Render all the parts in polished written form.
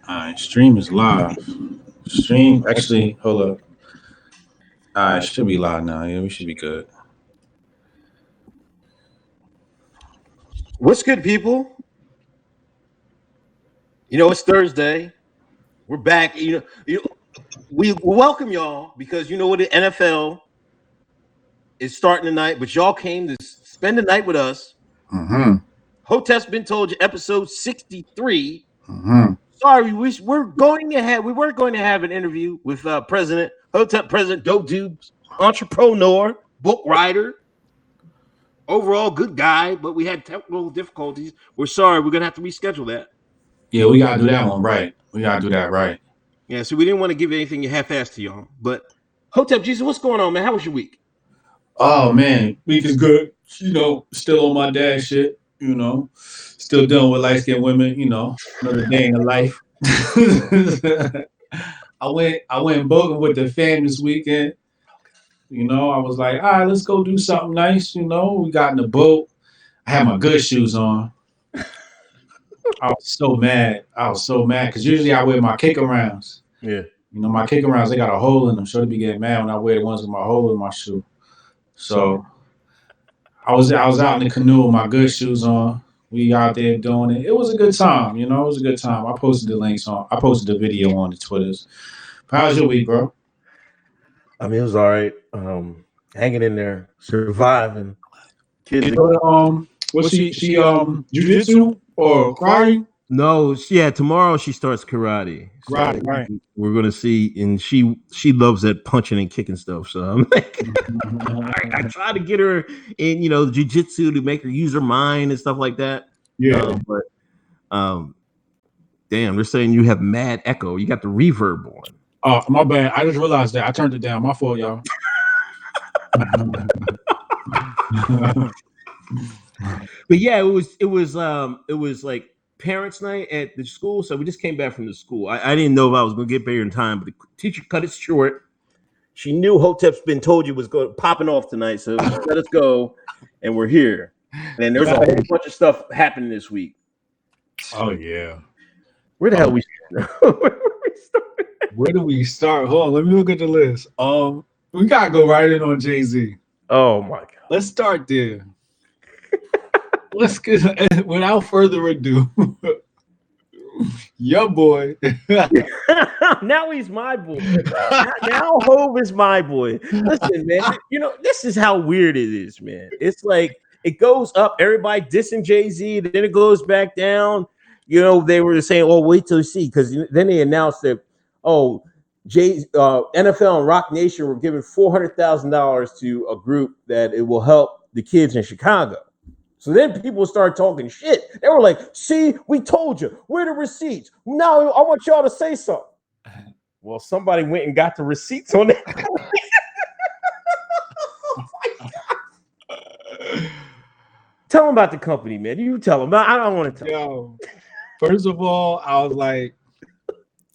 Alright, stream is live. Stream actually, hold up. Alright, should be live now. Yeah, we should be good. What's good, people? You know, it's Thursday. We're back. We welcome y'all because you know what, the NFL is starting tonight, but y'all came to spend the night with us. Mm-hmm. Hoteps been told you, episode 63. Mm-hmm. Sorry, we weren't going to have an interview with Hotep President, dope dude, entrepreneur, book writer, overall good guy, but we had technical difficulties. We're sorry, we're gonna have to reschedule that. Yeah, we gotta do that one right. We gotta do that right. Yeah, so we didn't want to give anything half-assed to y'all. But Hotep Jesus, what's going on, man? How was your week? Oh man, week is good. You know, still on my dad shit. You know, still dealing with light skinned women. You know, another day in the life. I went boating with the fam this weekend. You know, I was like, all right, let's go do something nice. You know, we got in the boat. I had my good shoes on. I was so mad because usually I wear my kick arounds. Yeah. You know, my kick arounds, they got a hole in them. So they be getting mad when I wear the ones with my hole in my shoe. So I was out in the canoe with my good shoes on. We out there doing it. It was a good time, you know. It was a good time. I posted the video on the Twitters. How's your week, bro? I mean, it was all right. Hanging in there, surviving. Kids, what's she jiu-jitsu or karate? No, yeah, tomorrow she starts karate. So Right. We're gonna see, and she loves that punching and kicking stuff. So I'm like, I try to get her in, jiu-jitsu to make her use her mind and stuff like that. Yeah. Damn, they're saying you have mad echo. You got the reverb on. Oh, my bad. I just realized that. I turned it down. My fault, y'all. But yeah, it was like parents' night at the school. So we just came back from the school. I didn't know if I was gonna get there in time, but the teacher cut it short. She knew Hotep's been told you was popping off tonight, so she let us go, and we're here. And there's a whole bunch of stuff happening this week. Oh yeah. Where the hell we start? Where do we start? Hold on, let me look at the list. We gotta go right in on Jay-Z. Oh my god. Let's start there. Let's get without further ado. Your boy. Now he's my boy. Now Hov is my boy. Listen, man. You know, this is how weird it is, man. It's like it goes up, everybody dissing Jay-Z, then it goes back down. You know, they were saying, "Oh, wait till you see," because then they announced that, NFL and Rock Nation were giving $400,000 to a group that it will help the kids in Chicago. So then people start talking shit. They were like, "See, we told you. Where are the receipts? Now I want y'all to say something." Well, somebody went and got the receipts on that. Tell them about the company, man. You tell them. I don't want to tell. Yo, first of all, I was like,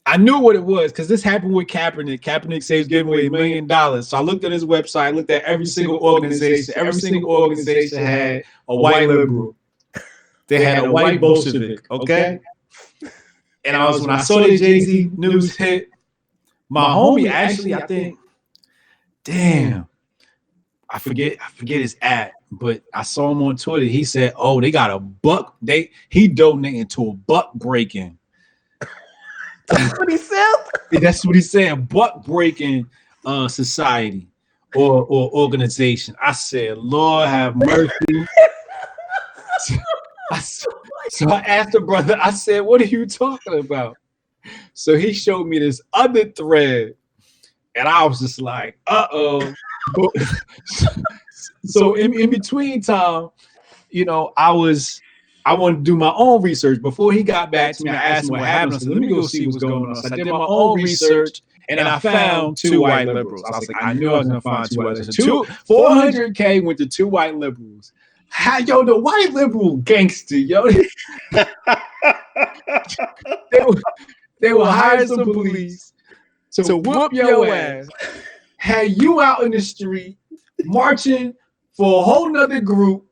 I knew what it was because this happened with Kaepernick. Kaepernick says giving away $1 million. So I looked at his website, looked at every single organization. Every single organization had a white liberal. They had a white Bolshevik, okay? And when I saw the Jay-Z news hit, my homie actually, I think, damn, I forget his ad, but I saw him on Twitter. He said, "Oh, they got a buck. He donated to a buck breaking." That's what he said. That's what he's saying. Buck breaking society or organization. I said, "Lord have mercy." So I asked the brother. I said, "What are you talking about?" So he showed me this other thread, and I was just like, "Uh-oh." So in between time, you know, I wanted to do my own research. Before he got back to me, I asked him what happened. I said, "Let me go see what's going on." So I did my own research, and I found 2 white liberals. I was like, I knew I was going to find 2 white liberals. $400K went to 2 white liberals. Yo, the white liberal gangster, yo. They will hire some police to whoop your ass, had you out in the street marching for a whole nother group,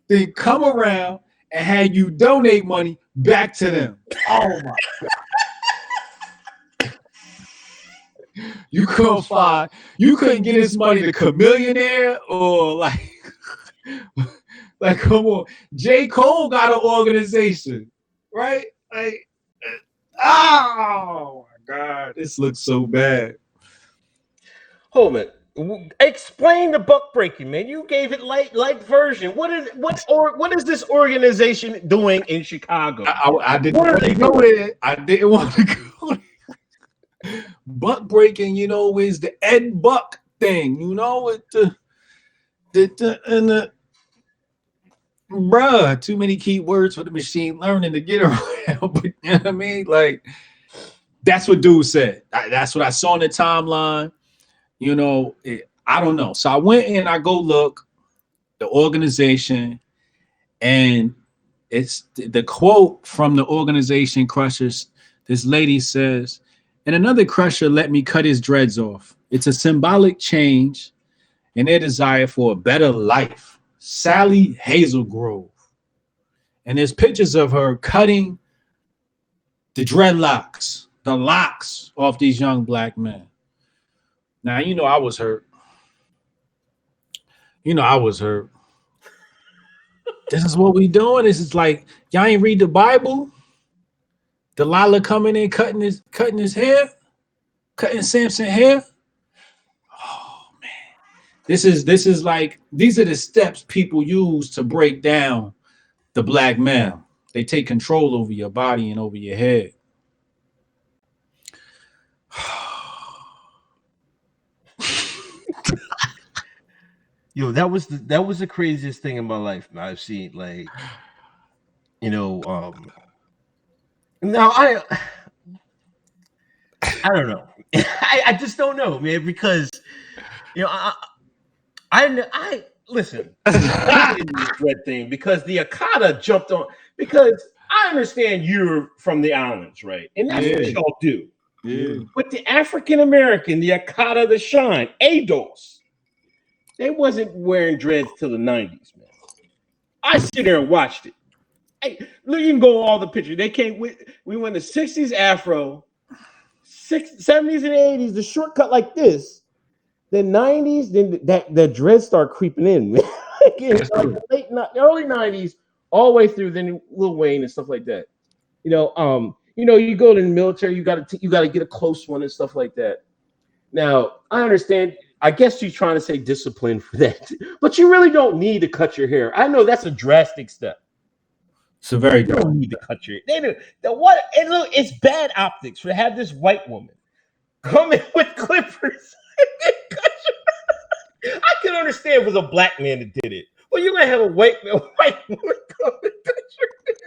then come around and had you donate money back to them. Oh my God. you couldn't get this money to Chameleonaire or like come on. J. Cole got an organization, right? Like, oh my God, this looks so bad. Hold on. Explain the buck breaking, man. You gave it light version. What is this organization doing in Chicago? I didn't want to go there. I didn't want to go there. Buck breaking, is the Ed Buck thing, bruh, too many key words for the machine learning to get around. But you know what I mean? Like, that's what dude said. That's what I saw in the timeline. I don't know. So I went and I go look the organization, and it's the quote from the organization Crushers. This lady says, and another crusher let me cut his dreads off. It's a symbolic change in their desire for a better life. Sally Hazelgrove. And there's pictures of her cutting the dreadlocks, the locks off these young black men. Now, I was hurt. I was hurt. This is what we doing. This is like, y'all ain't read the Bible? Delilah coming in, cutting his hair, cutting Samson hair. Oh man. This is like, these are the steps people use to break down the black man. They take control over your body and over your head. Yo, that was the craziest thing in my life, man. I've seen, like, now I don't know. I just don't know, man, because I listen. I didn't do this red thing because the Akata jumped on, because I understand you're from the islands, right? And that's what y'all do. Yeah. But the African American, the Akata, the Shaun, ADOS, they wasn't wearing dreads till the 90s, man. I sit there and watched it. Hey, look, you can go all the pictures. They came with, we went the 60s Afro, 70s and 80s, the shortcut like this. The 90s, then the dreads start creeping in, man. The early 90s, all the way through, then Lil Wayne and stuff like that. You go to the military, you gotta get a close one and stuff like that. Now, I understand. I guess you're trying to say discipline for that, but you really don't need to cut your hair. I know that's a drastic step. It's a very you don't need to cut your hair. They do. And look, it's bad optics to have this white woman come in with clippers. I can understand if it was a black man that did it. Well, you're gonna have a white woman come and cut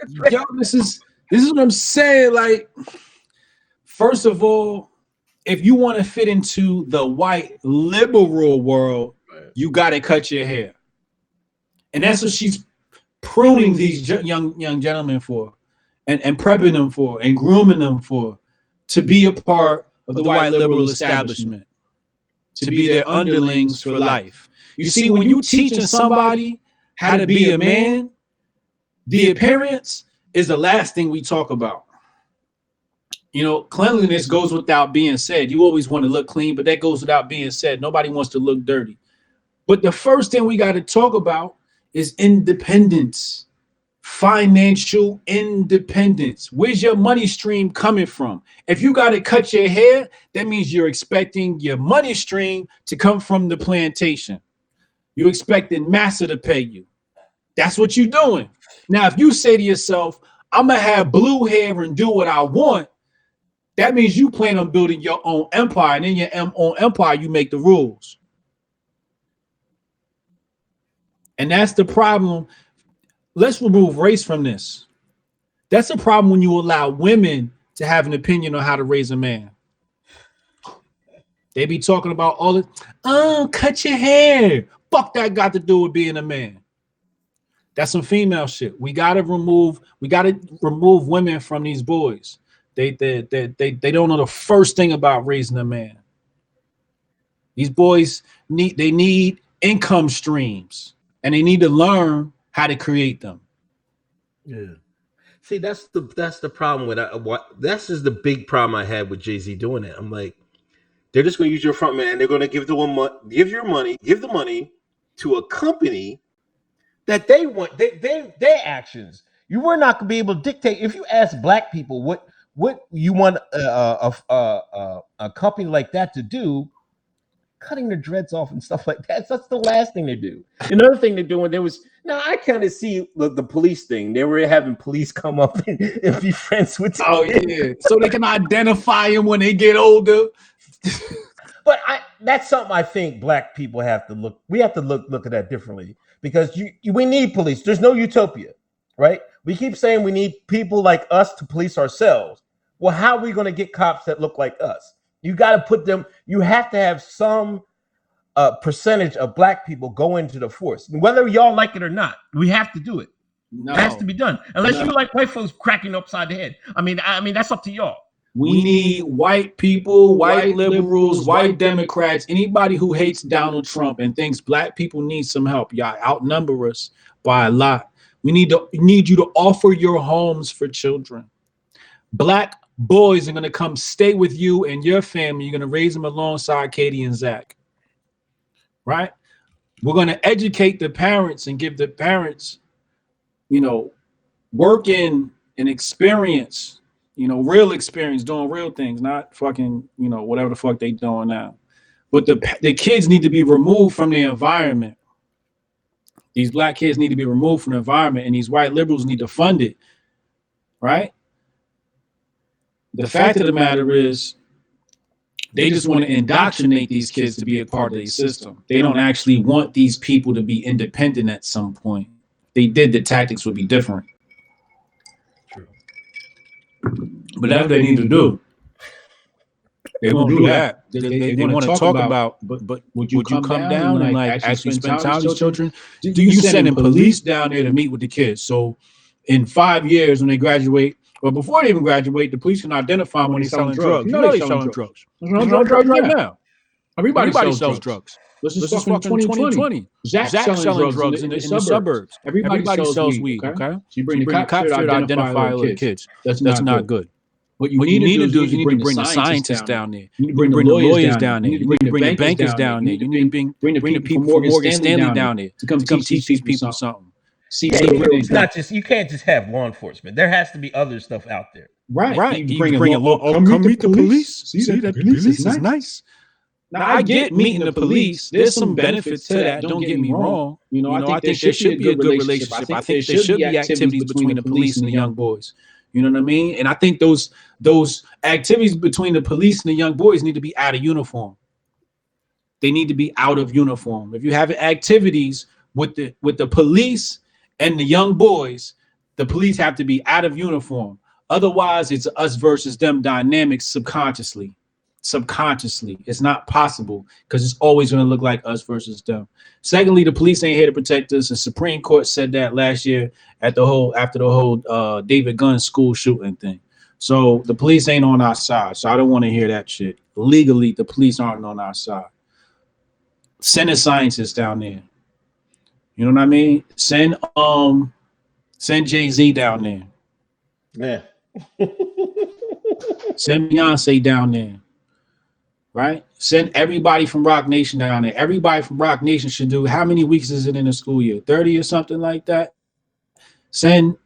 your hair. Yo, this is what I'm saying. Like, first of all, if you want to fit into the white liberal world, you got to cut your hair. And that's what she's pruning these young gentlemen for, and prepping them for, and grooming them for, to be a part of the white liberal establishment, to be their underlings for life. You see, when you teaching somebody how to be a man, the appearance is the last thing we talk about. Cleanliness goes without being said. You always want to look clean, but that goes without being said. Nobody wants to look dirty. But the first thing we got to talk about is independence, financial independence. Where's your money stream coming from? If you got to cut your hair, that means you're expecting your money stream to come from the plantation. You're expecting massa to pay you. That's what you're doing. Now, if you say to yourself, I'm going to have blue hair and do what I want, that means you plan on building your own empire, and in your own empire, you make the rules. And that's the problem. Let's remove race from this. That's a problem when you allow women to have an opinion on how to raise a man. They be talking about all the, cut your hair. Fuck that got to do with being a man. That's some female shit. We gotta remove women from these boys. They don't know the first thing about raising a man. These boys need income streams, and they need to learn how to create them. Yeah. See, that's the problem with this is the big problem I had with Jay-Z doing it. I'm like, They're just going to use your front man, and they're going to give the money to a company that they want their actions. You were not going to be able to dictate. If you ask black people what you want a company like that to do, cutting their dreads off and stuff like that, that's the last thing they do. Another thing they're doing, I kind of see the police thing. They were having police come up and be friends with them. Oh yeah, so they can identify them when they get older. But that's something I think black people have to look. We have to look at that differently, because we need police. There's no utopia, right? We keep saying we need people like us to police ourselves. Well, how are we going to get cops that look like us? You got to put them. You have to have some percentage of black people go into the force, whether y'all like it or not. We have to do it. No. It has to be done, unless you like white folks cracking upside the head. I mean, that's up to y'all. We need white people, white liberals, white Democrats, anybody who hates Donald Trump and thinks black people need some help. Y'all outnumber us by a lot. We need you to offer your homes for children. Black boys are going to come stay with you and your family. You're going to raise them alongside Katie and Zach. Right? We're going to educate the parents and give the parents, working and experience. Real experience doing real things, not fucking, whatever the fuck they doing now. But the kids need to be removed from the environment. These black kids need to be removed from the environment, and these white liberals need to fund it, right? The fact of the matter is, they just want to indoctrinate these kids to be a part of the system. They don't actually want these people to be independent at some point. They did, the tactics would be different. But that's what they need to do. They won't do that. They want to talk about, but would you come down and actually spend time with these children? Do you send in police down there to meet with the kids? So in 5 years when they graduate, or before they even graduate, the police can identify them when they're selling drugs. They're selling drugs. They're selling drugs right now. Everybody sells drugs. This is fucking 2020. Zach's selling drugs in the suburbs. Everybody sells weed, okay? So you bring the cops here to identify little kids. That's not good. What you need to do is you need to bring the scientists down there. You need to bring the lawyers down there. You need to bring the bankers down there. You need to bring the people from Morgan Stanley down there to come teach these people something. See, it's not just, you can't just have law enforcement. There has to be other stuff out there. Right. You bring a law. Come meet the police. See, that police is nice. Now, I get meeting the police. There's some benefits to that. Don't get me wrong. I think there should be a good relationship. I think there should be activities between the police and the young boys. You know what I mean? And I think those activities between the police and the young boys need to be out of uniform. They need to be out of uniform. If you have activities with the police and the young boys, the police have to be out of uniform. Otherwise, it's us versus them dynamics subconsciously. It's not possible, because it's always going to look like us versus them. Secondly, the police ain't here to protect us. The Supreme Court said that last year after the whole David Gunn school shooting thing. So the police ain't on our side. So I don't want to hear that shit. Legally, the police aren't on our side. Send a scientist down there. You know what I mean? Send Jay-Z down there. Yeah. Send Beyonce down there. Right? Send everybody from Rock Nation down there. Everybody from Rock Nation should do, how many weeks is it in the school year? 30 or something like that? Send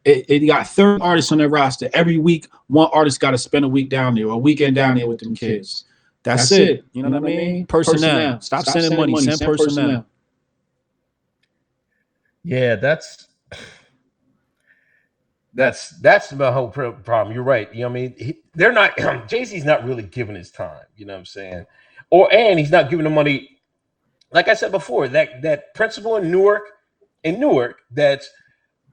it got 30 artists on their roster. Every week, one artist got to spend a week down there or a weekend down there with them kids. That's it. You know what I mean? Personnel. Stop sending money. Send personnel. Yeah, that's the whole problem. You're right. You know what I mean? They're not, Jay-Z's not really giving his time. You know what I'm saying? And he's not giving the money. Like I said before, that principal in Newark that's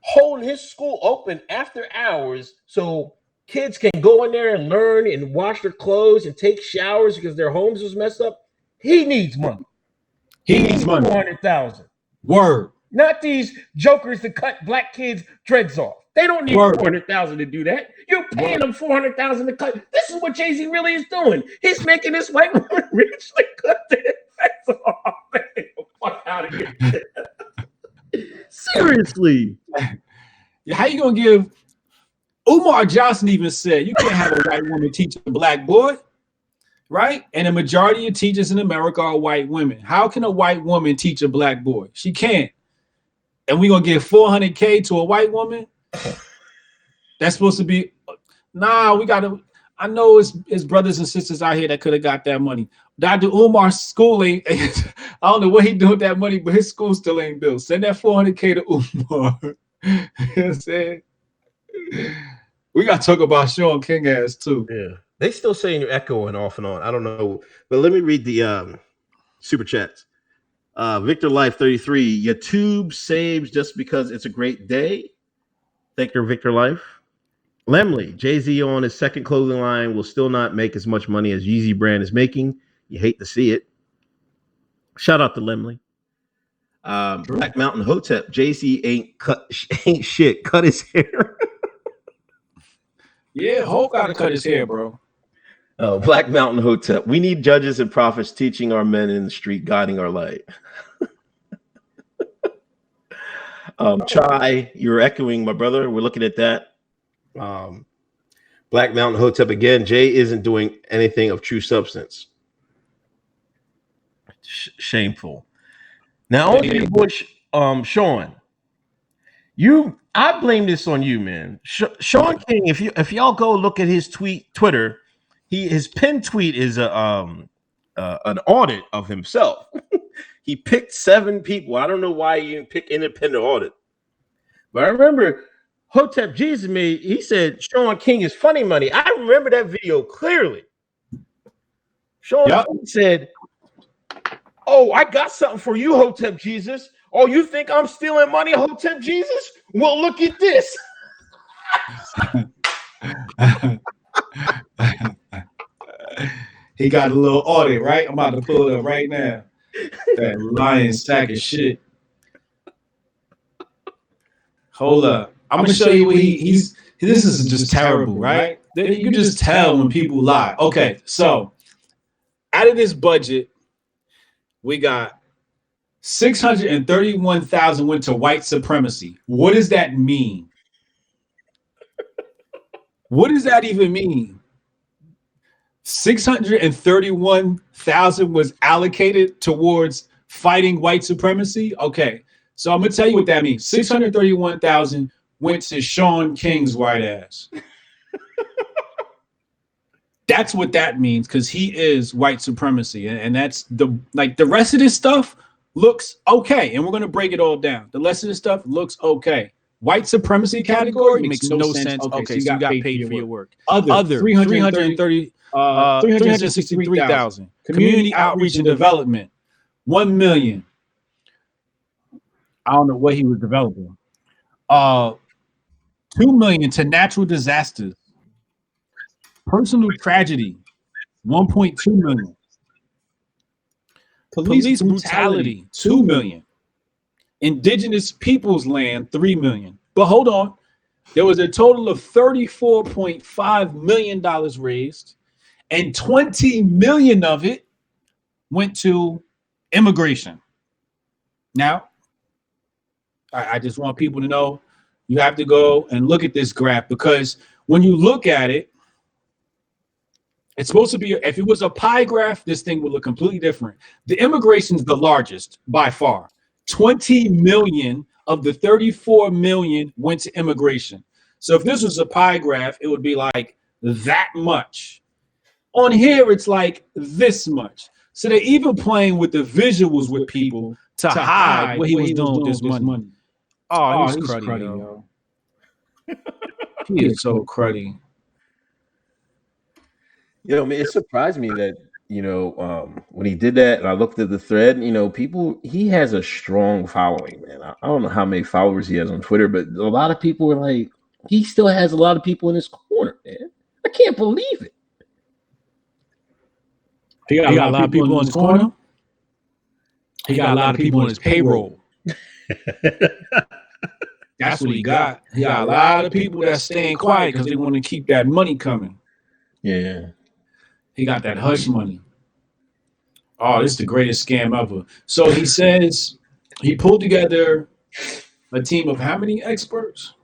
holding his school open after hours so kids can go in there and learn and wash their clothes and take showers because their homes was messed up. He needs money. He needs money. 400,000. Word. Not these jokers that cut black kids' dreads off. They don't need 400,000 to do that. You're paying them 400,000 to cut. This is what Jay-Z really is doing. He's making this white woman rich to cut their dreads off. Man, fuck out of here. Seriously. How you gonna give? Umar Johnson even said you can't have a white woman teach a black boy. right? And the majority of teachers in America are white women. How can a white woman teach a black boy? She can't. And we're going to give $400K to a white woman? That's supposed to be, nah, we got to, I know it's brothers and sisters out here that could have got that money. Dr. Umar's school ain't, I don't know what he doing with that money, but his school still ain't built. Send that $400K to Umar. You know what I'm saying? We got to talk about Shaun King ass too. Yeah. They still saying you're echoing off and on. I don't know. But let me read the super chats. Victor Life 33. YouTube saves just because it's a great day. Thank you, Victor Life. Lemley, Jay-Z on his second clothing line will still not make as much money as Yeezy brand is making. You hate to see it. Shout out to Lemley. Black Mountain Hotep, Jay-Z ain't shit. Cut his hair. Yeah, Hope got to cut his hair, bro. Oh, Black Mountain Hotep. We need judges and prophets teaching our men in the street, guiding our light. Chai, you're echoing, my brother. We're looking at that. Black Mountain Hotep again. Jay isn't doing anything of true substance. Shameful. Now, on your boy, Shaun, I blame this on you, man. Shaun King, if y'all go look at his Twitter, his pinned tweet is an audit of himself. He picked 7 people. I don't know why he didn't pick independent audit, but I remember Hotep Jesus he said Shaun King is funny money. I remember that video clearly. Shaun King said, "Oh, I got something for you, Hotep Jesus. Oh, you think I'm stealing money, Hotep Jesus? Well, look at this." He got a little audit, right? I'm about to pull it up right now. That lying sack of shit. Hold up. I'm gonna show you what he's. This is just terrible, right? You can just tell when people lie. Okay, so out of this budget, we got 631,000 went to white supremacy. What does that mean? What does that even mean? 631,000 was allocated towards fighting white supremacy. Okay, so I'm gonna tell you what that means. 631,000 went to Shaun King's white ass. That's what that means, because he is white supremacy, and that's the rest of this stuff looks okay, and we're gonna break it all down. The rest of this stuff looks okay. White supremacy category makes no sense. Okay, so you got paid for your work. Other 363,000. Community outreach and development, 1 million. I don't know what he was developing. 2 million to natural disasters. Personal tragedy, 1.2 million. Police brutality, 2 million. Indigenous peoples land, 3 million. But hold on. There was a total of $34.5 million raised, and 20 million of it went to immigration. Now, I just want people to know you have to go and look at this graph, because when you look at it, it's supposed to be, if it was a pie graph, this thing would look completely different. The immigration is the largest by far. 20 million of the 34 million went to immigration. So if this was a pie graph, it would be like that much. On here, it's like this much. So they're even playing with the visuals with people to hide what he was doing with this money. Oh, he's cruddy, yo. He is so cruddy. You know, it surprised me that, when he did that and I looked at the thread, he has a strong following, man. I don't know how many followers he has on Twitter, but a lot of people are like, he still has a lot of people in his corner, man. I can't believe it. He got a lot of people in his corner. He got a lot of people on his payroll. That's what he got. He got a lot of people that's staying quiet because they want to keep that money coming. Yeah. He got that hush money. Oh, this is the greatest scam ever. So he says he pulled together a team of how many experts?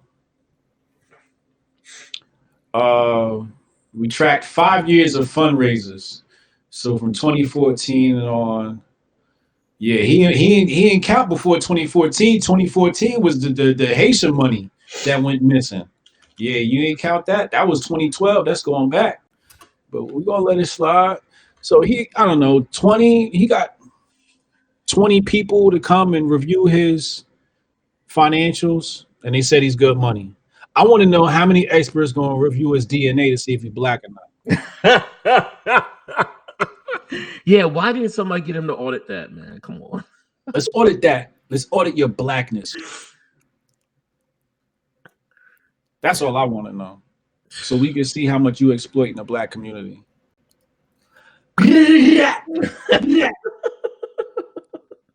We tracked 5 years of fundraisers. So from 2014 and on, yeah, he didn't count before 2014. 2014 was the Haitian money that went missing. Yeah, you ain't count that. That was 2012. That's going back. But we're gonna let it slide. So I don't know, he got 20 people to come and review his financials, and they said he's good money. I want to know how many experts gonna review his DNA to see if he's black or not. Yeah, why didn't somebody get him to audit that, man? Come on. Let's audit that. Let's audit your blackness. That's all I want to know. So we can see how much you exploit in the black community.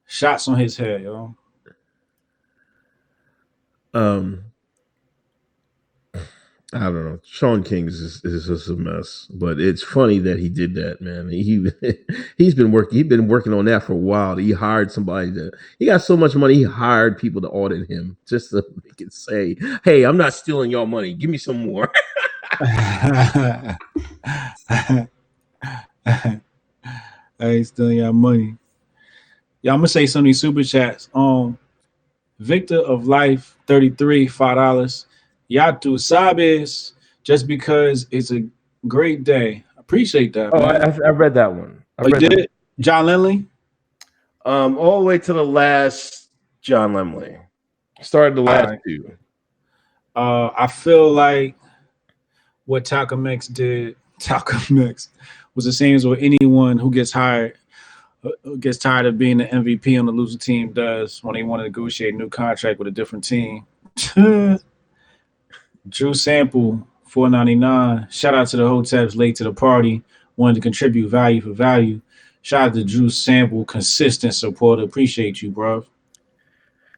Shots on his head, yo. I don't know. Shaun King is just a mess, but it's funny that he did that, man. He's been working on that for a while. He hired somebody he got so much money, he hired people to audit him just so they could say, "Hey, I'm not stealing your money. Give me some more." I ain't stealing your money. Yeah, I'm gonna say some of these super chats. Victor of Life 33, $5. Yatu Sabes, just because it's a great day. Appreciate that. Oh, I read that one. You did it? John Lindley? All the way to the last John Lemley. Started the last two. I feel like what Talcum X did, was the same as what anyone who gets tired of being the MVP on the losing team does when they want to negotiate a new contract with a different team. Drew Sample, $4.99. Shout out to the Hoteps late to the party. Wanted to contribute value for value. Shout out to Drew Sample, consistent supporter. Appreciate you, bro.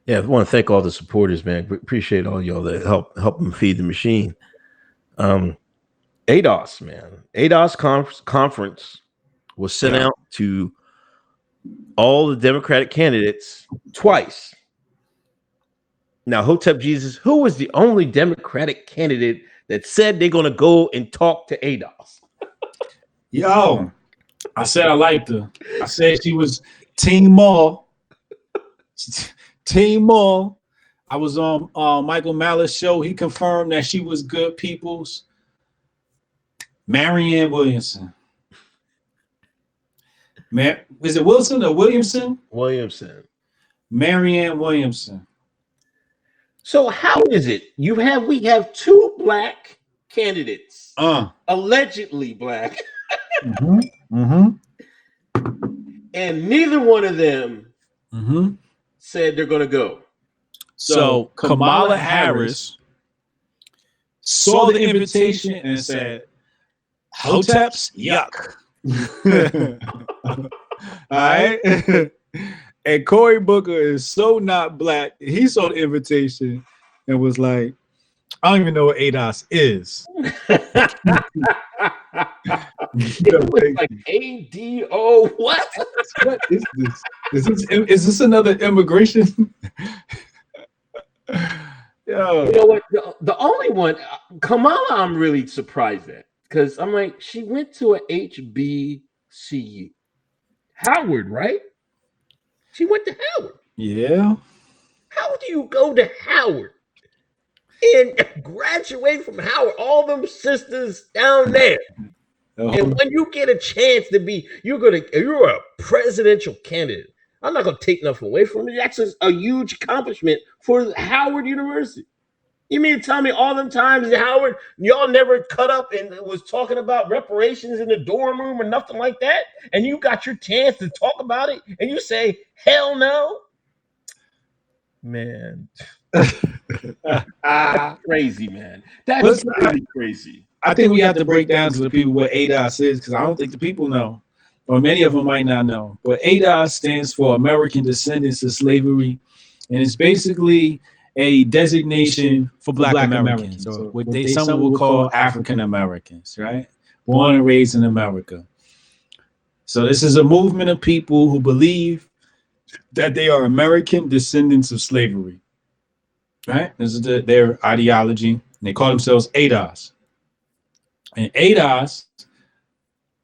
Yeah, I want to thank all the supporters, man. Appreciate all y'all that help them feed the machine. ADOS, man. ADOS conference was sent out to all the Democratic candidates twice. Now, Hotep Jesus, who was the only Democratic candidate that said they're going to go and talk to ADOS? Yo, I said I liked her. I said she was Team Mall. Team Mall. I was on Michael Malice's show. He confirmed that she was good people's. Marianne Williamson. Is it Wilson or Williamson? Williamson. Marianne Williamson. So how is it we have two black candidates, allegedly black, and neither one of them said they're going to go. So Kamala Harris saw the invitation and said, "Hoteps, yuck." All right. And Cory Booker is so not black. He saw the invitation and was like, "I don't even know what ADOS is." It was like ADO. What? What is this? Is this another immigration? Yo. You know what? The only one, Kamala, I'm really surprised at, because I'm like, she went to a HBCU, Howard, right? She went to Howard. Yeah. How do you go to Howard and graduate from Howard? All them sisters down there. And when you get a chance to be, you're a presidential candidate. I'm not gonna take nothing away from it. That's a huge accomplishment for Howard University. You mean to tell me all them times at Howard, y'all never cut up and was talking about reparations in the dorm room or nothing like that? And you got your chance to talk about it, and you say, hell no? Man. That's crazy, man. That's really crazy. I think we have to break down to the people what ADOS is, because I don't think the people know, or many of them might not know. But ADOS stands for American Descendants of Slavery, and it's basically a designation for Black Americans, or what some will call African Americans, right? Born and raised in America. So this is a movement of people who believe that they are American descendants of slavery, right? This is their ideology. And they call themselves ADOS. And ADOS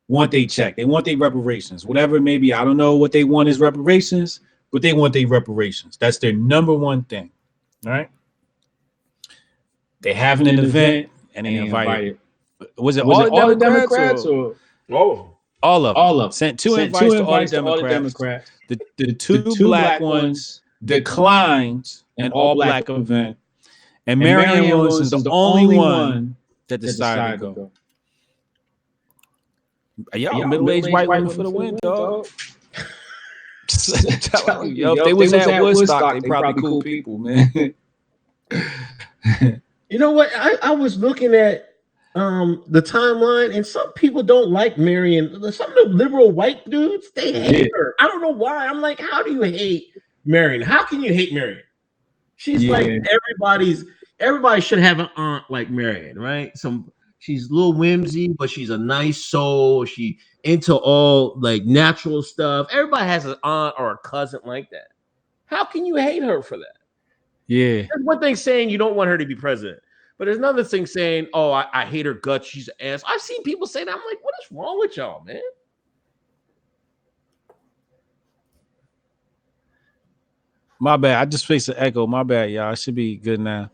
want they check. They want their reparations, whatever it may be. I don't know what they want is reparations, but they want their reparations. That's their number one thing. All right. They having an event and they invited. Was it all the Democrats or all of them? All of them. Sent two invites to all the Democrats. The two black ones declined an all black event. And Marianne Williamson is the only one that decided to go. Y'all middle-aged white women for the win, dog. Yo, if they was at Woodstock, they probably cool people, man. You know what? I was looking at the timeline, and some people don't like Marianne. Some of the liberal white dudes, they hate her. I don't know why. I'm like, how do you hate Marianne? How can you hate Marianne? She's like everybody should have an aunt like Marianne, right? She's a little whimsy, but she's a nice soul. She into all like natural stuff. Everybody has an aunt or a cousin like that. How can you hate her for that? Yeah. There's one thing saying you don't want her to be president, but there's another thing saying, oh, I hate her guts. She's an ass. I've seen people say that. I'm like, what is wrong with y'all, man? My bad. I just faced an echo. My bad, y'all. I should be good now.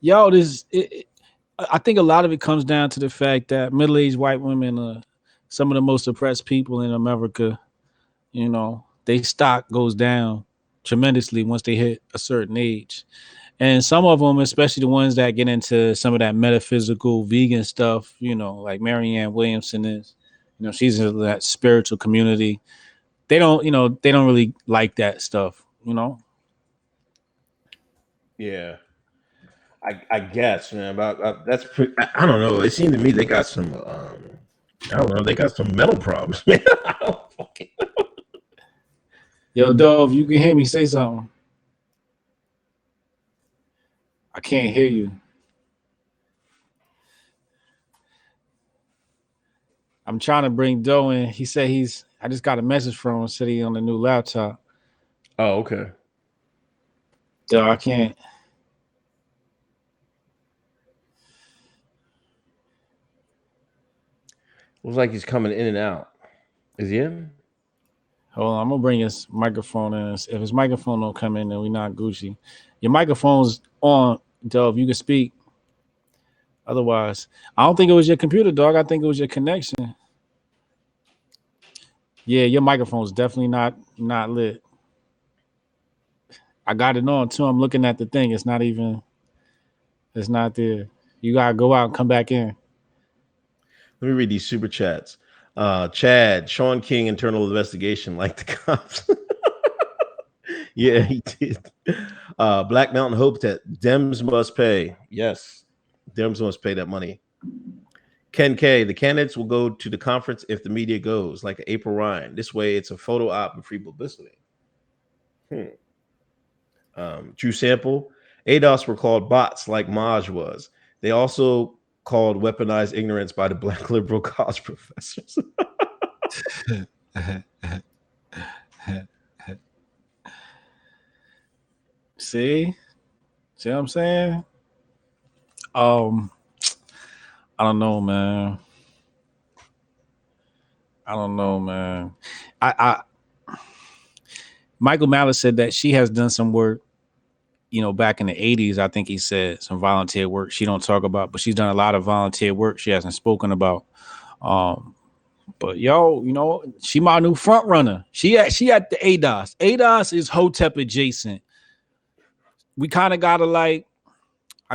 Yo, I think a lot of it comes down to the fact that middle-aged white women are some of the most oppressed people in America. You know, their stock goes down tremendously once they hit a certain age. And some of them, especially the ones that get into some of that metaphysical vegan stuff, you know, like Marianne Williamson is, you know, she's in that spiritual community. They don't really like that stuff, you know? Yeah. I guess, man. But that's pretty, I don't know. It seemed to me they got some I don't know, they got some mental problems, man. I don't fucking know. Yo, Dove, you can hear me, say something. I can't hear you. I'm trying to bring Doe in. He said I just got a message from him, said he's on the new laptop. Oh, okay. Doe, I can't. Looks like he's coming in and out. Is he in? Hold on, I'm gonna bring his microphone in. If his microphone don't come in, then we not Gucci. Your microphone's on, Dove. You can speak. Otherwise, I don't think it was your computer, dog. I think it was your connection. Yeah, your microphone's definitely not lit. I got it on too. I'm looking at the thing. It's not there. You gotta go out and come back in. Let me read these super chats. Chad, Shaun King, internal investigation, like the cops. Yeah, he did. Black Mountain Hoteps, Dems must pay. Yes, Dems must pay that money. Ken K, the candidates will go to the conference if the media goes, like April Ryan. This way, it's a photo op and free publicity. Drew Sample, ADOS were called bots like Maj was. They also called weaponized ignorance by the black liberal college professors. See what I'm saying? I don't know, man. Michael Malice said that she has done some work, you know, back in the 80s. I think he said some volunteer work she don't talk about, but she's done a lot of volunteer work she hasn't spoken about. But yo, you know, she my new front runner. She at the ADOS. ADOS is Hotep adjacent. We kind of gotta I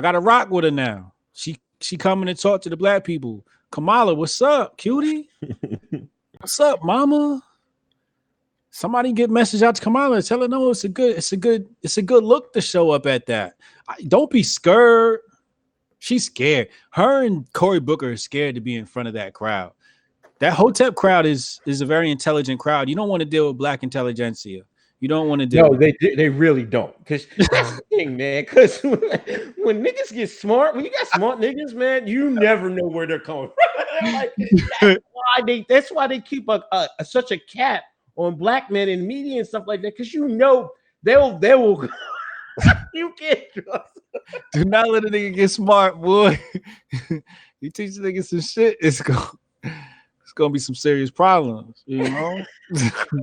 gotta rock with her now. She coming to talk to the black people. Kamala, what's up, cutie? What's up, mama? Somebody get message out to Kamala. Tell her no, it's a good look to show up at that. Don't be scared. She's scared. Her and Cory Booker are scared to be in front of that crowd. That Hotep crowd is a very intelligent crowd. You don't want to deal with black intelligentsia. You don't want to deal. No, they really don't. Because man, because when niggas get smart, when you got smart niggas, man, you never know where they're coming from. Like, that's why they keep such a cap on black men in media and stuff like that. Because you know they will. You can't trust. Do not let a nigga get smart, boy. You teach niggas some shit, it's gonna be some serious problems, you know.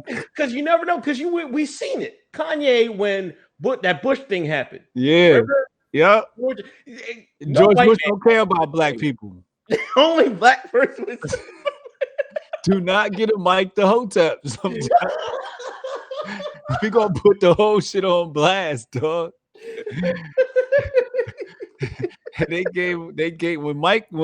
Because you never know. Because we seen it. Kanye when that Bush thing happened. Yeah. Remember? Yep. George Bush don't care about black people. Only black person. Do not get a mic to Hoteps. We gonna put the whole shit on blast, dog. they gave when they gave a mic to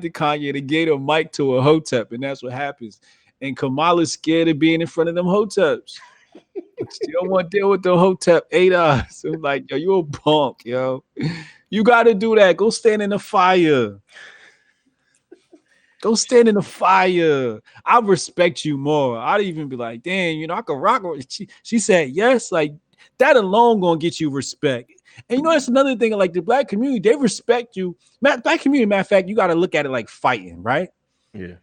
Kanye, they gave a mic to a Hotep, and that's what happens. And Kamala's scared of being in front of them Hoteps. She don't want to deal with the Hotep 8 eyes. I'm like, yo, you a punk, yo. You gotta do that. Go stand in the fire. Go stand in the fire. I respect you more. I'd even be like, damn, you know, I could rock her. She said yes, like that alone gonna get you respect. And you know, that's another thing. Like the black community, they respect you. Black community, matter of fact, you got to look at it like fighting, right? Yeah.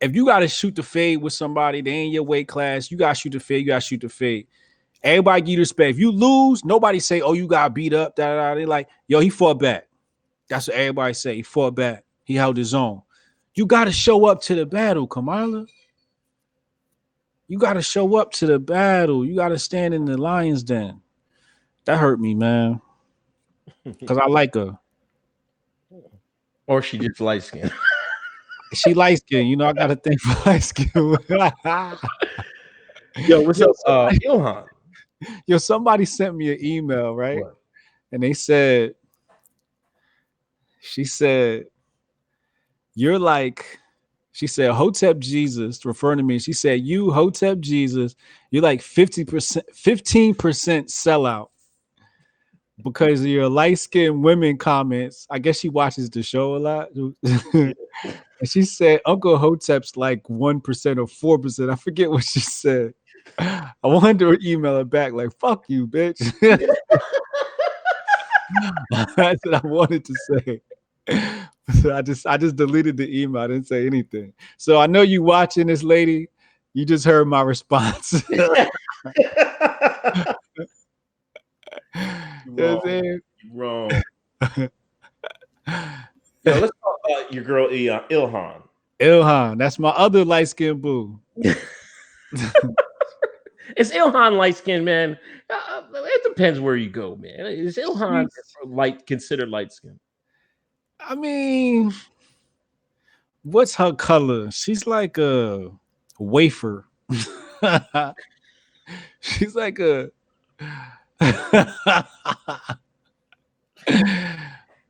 If you got to shoot the fade with somebody, they ain't your weight class. You got to shoot the fade. You got to shoot the fade. Everybody give you respect. If you lose, nobody say, "Oh, you got beat up." They like, "Yo, he fought back." That's what everybody say. He fought back. He held his own. You got to show up to the battle, Kamala. You got to show up to the battle. You got to stand in the lion's den. That hurt me, man. Because I like her. Or she just light skin. She light skin. You know, I got to think for light skin. Yo, what's up, Ilhan? Yo, somebody sent me an email, right? What? And they said, she said, you're like, she said, Hotep Jesus, referring to me. She said, you, Hotep Jesus, you're like 15% sellout because of your light-skinned women comments. I guess she watches the show a lot. And she said, Uncle Hotep's like 1% or 4%. I forget what she said. I wanted to email her back like, fuck you, bitch. That's what I wanted to say. So I just deleted the email. I didn't say anything. So I know you watching this, lady. You just heard my response. Wrong. Yo, let's talk about your girl Ilhan. Ilhan, that's my other light skinned boo. Is Ilhan light skinned, man? It depends where you go, man. Is Ilhan considered light skinned? I mean, what's her color? She's like a wafer. She's like a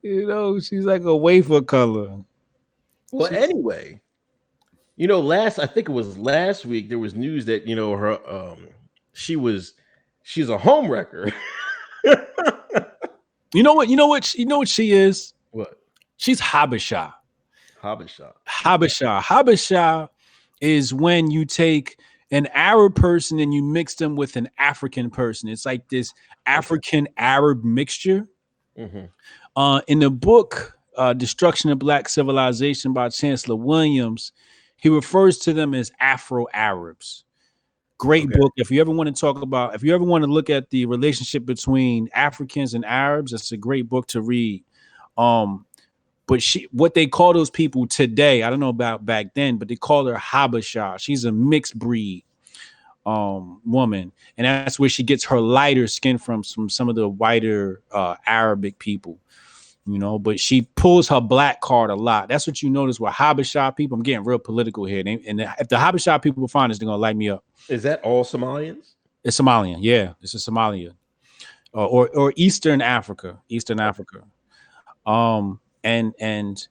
you know, she's like a wafer color. Well, anyway, you know, I think it was last week, there was news that, you know, her she's a home wrecker. You know what she is? What? She's Habesha. Habesha. Habesha is when you take an Arab person and you mix them with an African person. It's like this African Arab mixture. Mm-hmm. In the book Destruction of Black Civilization by Chancellor Williams, he refers to them as Afro-Arabs. Great book. If you ever want to look at the relationship between Africans and Arabs, it's a great book to read. But what they call those people today, I don't know about back then, but they call her Habesha. She's a mixed breed woman, and that's where she gets her lighter skin from some of the whiter Arabic people, you know. But she pulls her black card a lot. That's what you notice with Habesha people. I'm getting real political here, and if the Habesha people find this, they're gonna light me up. Is that all Somalians? It's Somalian, yeah. It's a Somalia, or Eastern Africa. And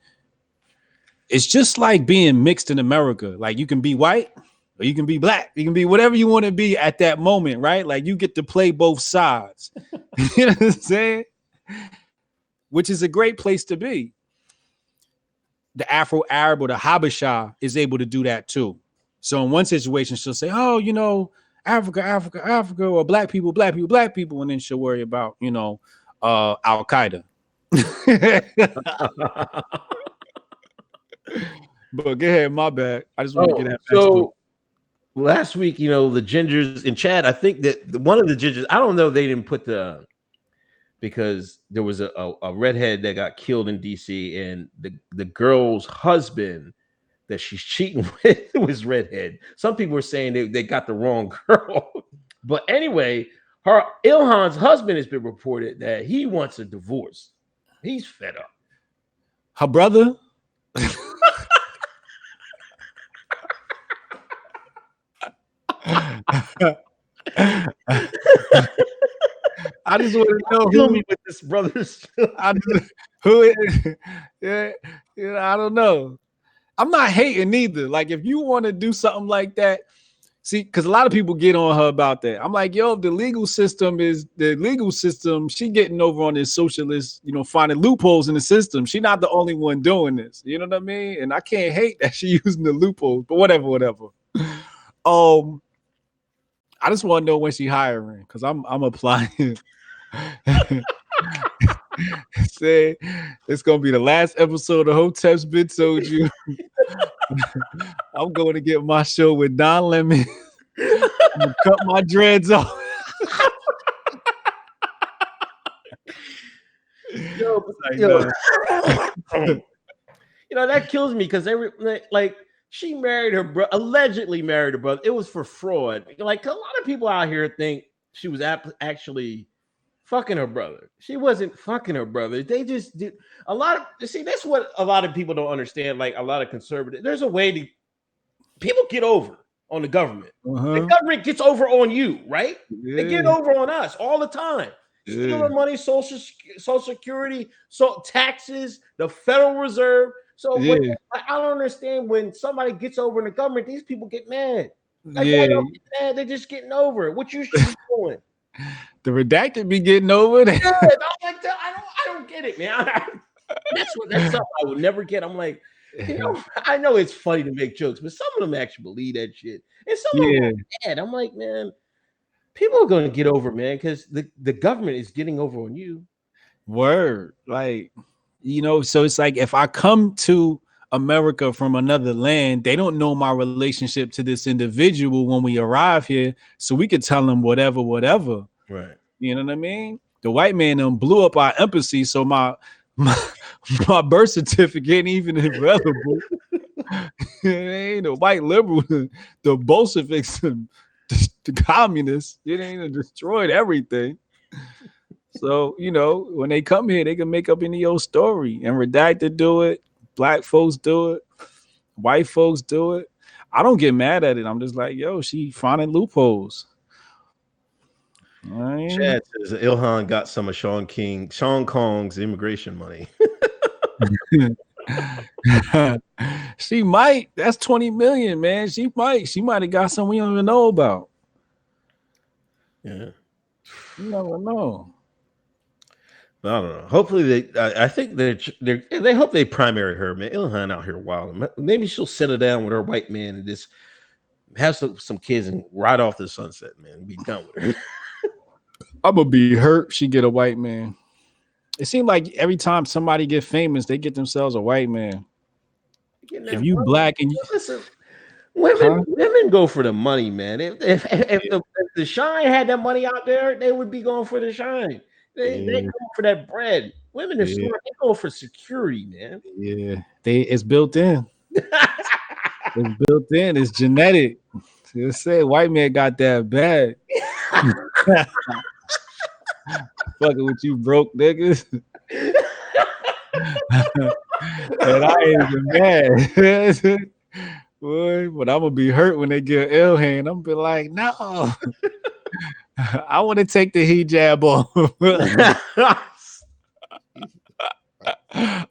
it's just like being mixed in America. Like you can be white or you can be black. You can be whatever you want to be at that moment, right? Like you get to play both sides. You know what I'm saying? Which is a great place to be. The Afro-Arab or the Habesha is able to do that too. So in one situation, she'll say, oh, you know, Africa, or black people. And then she'll worry about, you know, Al-Qaeda. But go ahead, my bad. I just want to get that. So last week, you know, the gingers in chat, I think that one of the gingers, I don't know, they didn't put the because there was a redhead that got killed in DC, and the girl's husband that she's cheating with was redhead. Some people were saying they got the wrong girl. But anyway, Ilhan's husband has been reported that he wants a divorce. He's fed up. Her brother? I just want to know Kill me with this brother's. Yeah, I don't know. I'm not hating either. Like, if you want to do something like that, see, because a lot of people get on her about that. I'm like, yo, if the legal system, she getting over on this socialist, finding loopholes in the system. She's not the only one doing this. You know what I mean? And I can't hate that she using the loopholes, but whatever. I just want to know when she hiring, because I'm applying. Say it's gonna be the last episode of Hoteps been told you. I'm going to get my show with Don Lemon. I'm gonna cut my dreads off. That kills me, because she married her brother, allegedly married her brother. It was for fraud. Like, a lot of people out here think she was actually fucking her brother. She wasn't fucking her brother. They just did a lot of. See, that's what a lot of people don't understand. Like, a lot of conservatives, there's a way to people get over on the government. The government gets over on you, right? Yeah. They get over on us all the time. Stealing money, social security, taxes, the Federal Reserve. So I don't understand when somebody gets over in the government, these people get mad. Like, they don't get mad. They're just getting over it. What you should be doing? The redacted be getting over it. Yeah, I don't get it, man. That's something I would never get. I'm like, I know it's funny to make jokes, but some of them actually believe that shit. And some of them are mad. I'm like, man, people are going to get over, man, because the government is getting over on you. Word. Like, so it's like, if I come to America from another land, they don't know my relationship to this individual when we arrive here, so we could tell them whatever. Right. You know what I mean? The white man blew up our embassy, so my birth certificate ain't even available. It ain't the white liberal, the Bolsheviks, the communists. It ain't destroyed everything. So, when they come here, they can make up any old story. And redacted do it. Black folks do it. White folks do it. I don't get mad at it. I'm just like, yo, she finding loopholes. Right. Chad says Ilhan got some of Shaun Kong's immigration money. She might. That's 20 million, man. She might have got some we don't even know about. Yeah. You never know. I don't know. Hopefully I think they hope they primary her, man. Ilhan out here wild. Maybe she'll settle down with her white man and just have some kids and ride off the sunset, man. Be done with her. I'm gonna be hurt. She get a white man. It seems like every time somebody get famous, they get themselves a white man. If you black and listen, women go for the money, man. If the Shine had that money out there, they would be going for the Shine. They go for that bread. Women are smart. They go for security, man. Yeah, it's built in. It's built in. It's genetic. You say white man got that bad. Fucking with you broke niggas. And I ain't even mad. Boy, but I'm gonna be hurt when they get Ilhan. I'm gonna be like, no. I want to take the hijab off.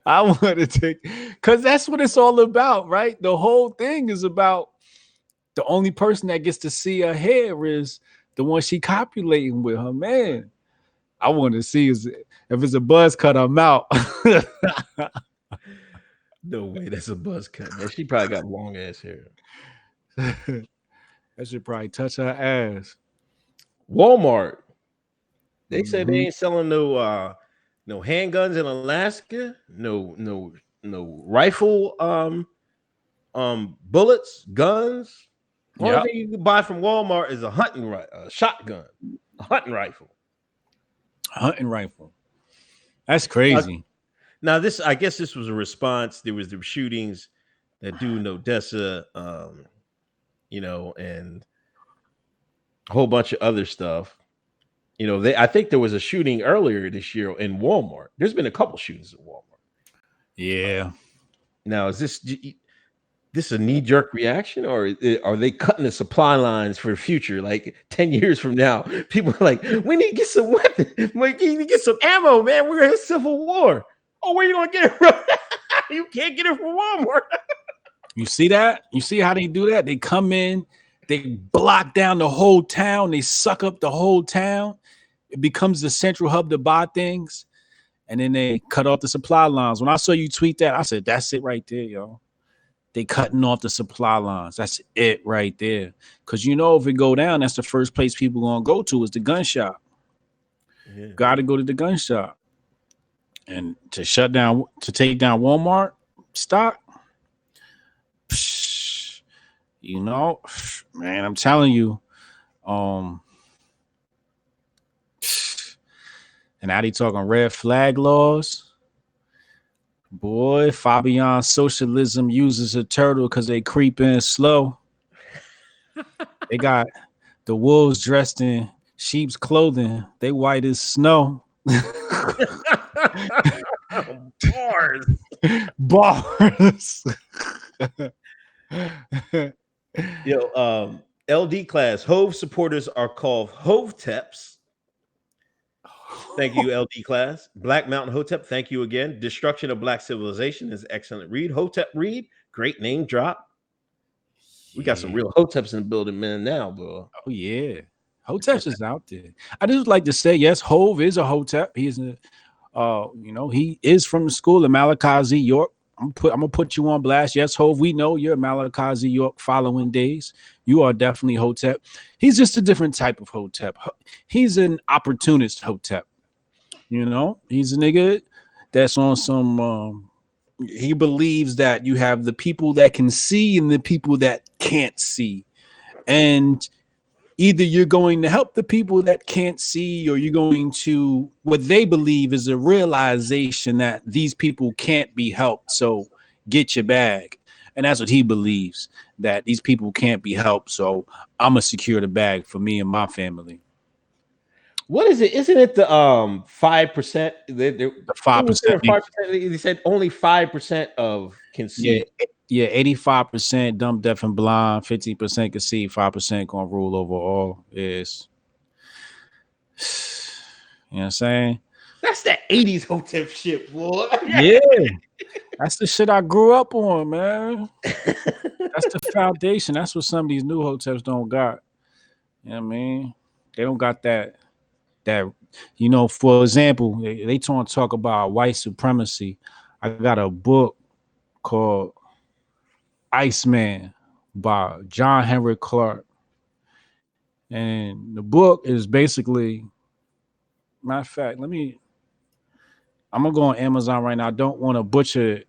I want to take, because that's what it's all about, right? The whole thing is about the only person that gets to see her hair is the one she copulating with, her man. I want to see if it's a buzz cut, I'm out. No way, that's a buzz cut, man. She probably got long ass hair. That should probably touch her ass. Walmart. They said they ain't selling no handguns in Alaska, no rifle bullets, guns. Only thing you can buy from Walmart is a shotgun, a hunting rifle. Hunting rifle. That's crazy. Now this, I guess this was a response. There was the shootings that dude in Odessa, and a whole bunch of other stuff. I think there was a shooting earlier this year in Walmart. There's been a couple shootings in Walmart. Yeah. Now, is this a knee-jerk reaction, or are they cutting the supply lines for the future? Like 10 years from now, people are like, we need to get some weapons. We need to get some ammo, man. We're in a civil war. Oh, where you going to get it from? You can't get it from Walmart. You see that? You see how they do that? They come in, they block down the whole town. They suck up the whole town. It becomes the central hub to buy things. And then they cut off the supply lines. When I saw you tweet that, I said, that's it right there, yo. They cutting off the supply lines. That's it right there. Because if it go down, that's the first place people going to go to is the gun shop. Yeah. Got to go to the gun shop. And to take down Walmart stock, man, I'm telling you, and now they talking red flag laws. Boy, Fabian socialism uses a turtle because they creep in slow. They got the wolves dressed in sheep's clothing. They white as snow. Bars. Yo, LD class, Hove supporters are called Hoteps. Thank you, LD class. Black Mountain Hotep, thank you again. Destruction of Black Civilization is excellent read. Hotep read, great name drop. We got some real Hoteps in the building, man, now, bro. Oh, yeah. Hoteps is out there. I just like to say, yes, Hove is a Hotep. He is he is from the school of Malachi Z. York. I'm gonna put you on blast. Yes, Hove, we know you're Malachi Z. York following days. You are definitely Hotep. He's just a different type of Hotep. He's an opportunist Hotep. He's a nigga that's on some he believes that you have the people that can see and the people that can't see. And either you're going to help the people that can't see, or you're going to what they believe is a realization that these people can't be helped. So get your bag. And that's what he believes, that these people can't be helped. So I'm going to secure the bag for me and my family. What is it? Isn't it the 5%? The 5%. 5%. They said only 5% of can see. Yeah, 85% dumb, deaf, and blind. 50% can see. 5% gonna rule over all. Is you know what I'm saying? That's that 80s Hotep shit, boy. Yeah, that's the shit I grew up on, man. That's the foundation. That's what some of these new Hoteps don't got. You know what I mean? They don't got that. For example, they talk about white supremacy. I got a book called Iceman by John Henry Clark. And the book is basically, matter of fact, I'm gonna go on Amazon right now. I don't want to butcher it,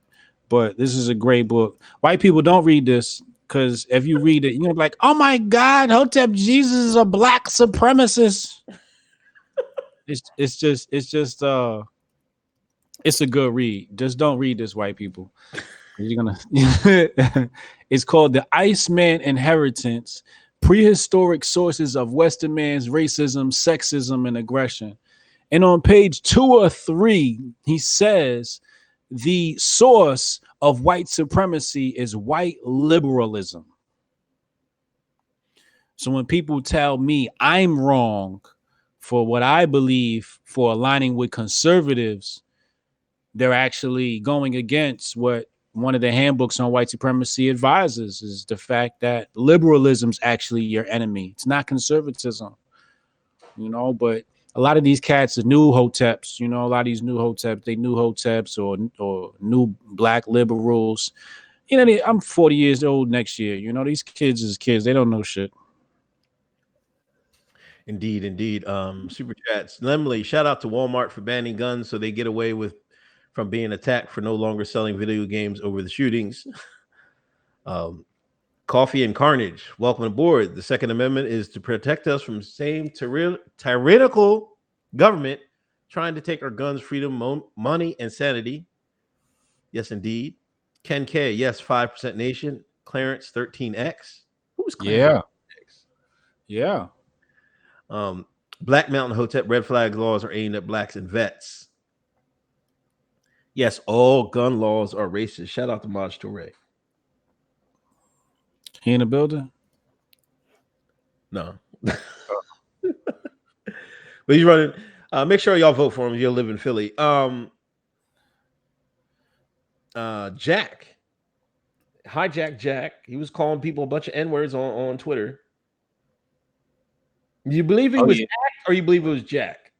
but this is a great book. White people don't read this, because if you read it, you're like, oh my God, Hotep Jesus is a black supremacist. It's just it's a good read. Just don't read this, white people. You're gonna it's called The Iceman Inheritance: Prehistoric Sources of Western Man's Racism, Sexism, and Aggression. And on page 2 or 3, he says the source of white supremacy is white liberalism. So when people tell me I'm wrong for what I believe for aligning with conservatives, they're actually going against what one of the handbooks on white supremacy advises, is the fact that liberalism is actually your enemy. It's not conservatism, but a lot of these cats are new Hoteps, a lot of these new Hoteps, they new Hoteps or new black liberals. I'm 40 years old next year. These kids is kids. They don't know shit. Indeed. Super chats. Lemley, shout out to Walmart for banning guns so they get away from being attacked for no longer selling video games over the shootings. Coffee and Carnage, welcome aboard. The Second Amendment is to protect us from the same tyrannical government trying to take our guns, freedom, money, and sanity. Yes, indeed. Ken K, yes, 5% Nation. Clarence 13X. Who's Clarence? Yeah. Black Mountain Hotep red flag laws are aimed at blacks and vets. Yes, all gun laws are racist. Shout out to Maj Toure. He in the building? No. But he's running. Make sure y'all vote for him if you live in Philly. Jack. Hijack Jack. He was calling people a bunch of N-words on Twitter. You believe he was Jack or you believe it was Jack?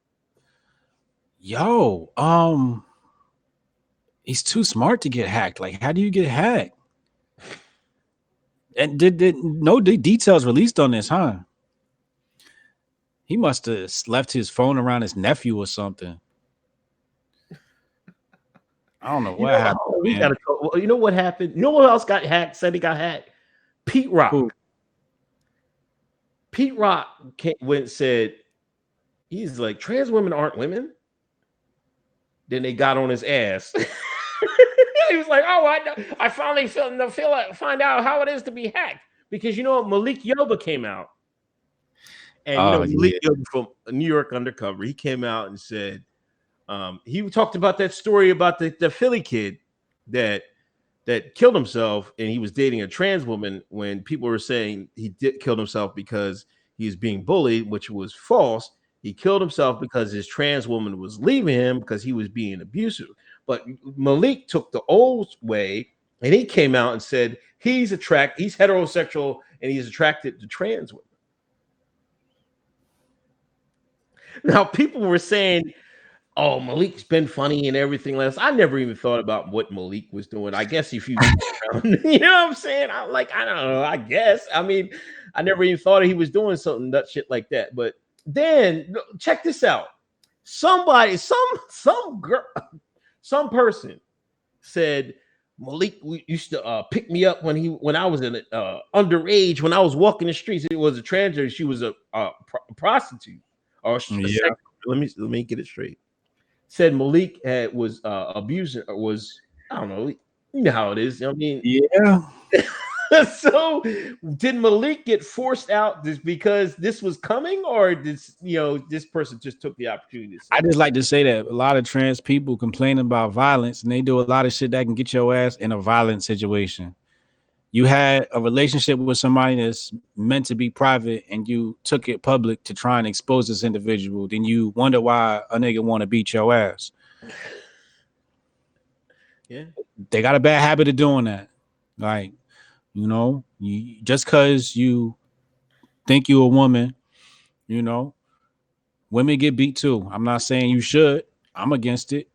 Yo, he's too smart to get hacked. Like, how do you get hacked? And did no details released on this, huh? He must have left his phone around his nephew or something. I don't know what happened. We gotta talk. Well, you know what happened? You know what else got hacked? Said he got hacked. Pete Rock. Who? Pete Rock went and said, he's like, trans women aren't women. Then they got on his ass. He was like, oh, I know. I finally find out how it is to be hacked. Because you know, Malik Yoba came out. And Malik Yoba from New York Undercover, he came out and said, he talked about that story about the Philly kid that killed himself, and he was dating a trans woman when people were saying he killed himself because he was being bullied, which was false. He killed himself because his trans woman was leaving him because he was being abusive. But Malik took the old way, and he came out and said he's heterosexual and he's attracted to trans women. Now, people were saying, oh, Malik's been funny and everything else. I never even thought about what Malik was doing. I guess if you, you know what I'm saying? I don't know. I guess. I mean, I never even thought he was doing something nut shit like that. But then check this out. Somebody, some girl, some person said Malik used to pick me up when I was in underage, when I was walking the streets. It was a transgender. She was a prostitute. Or let me get it straight. Said Malik was abusing, or was, I don't know, you know how it is. I mean, yeah. So did Malik get forced out just because this was coming, or this person just took the opportunity? I just like to say that a lot of trans people complain about violence, and they do a lot of shit that can get your ass in a violent situation. You had a relationship with somebody that's meant to be private, and you took it public to try and expose this individual. Then you wonder why a nigga want to beat your ass. Yeah, they got a bad habit of doing that. Like, just because you think you're a woman, women get beat too. I'm not saying you should. I'm against it.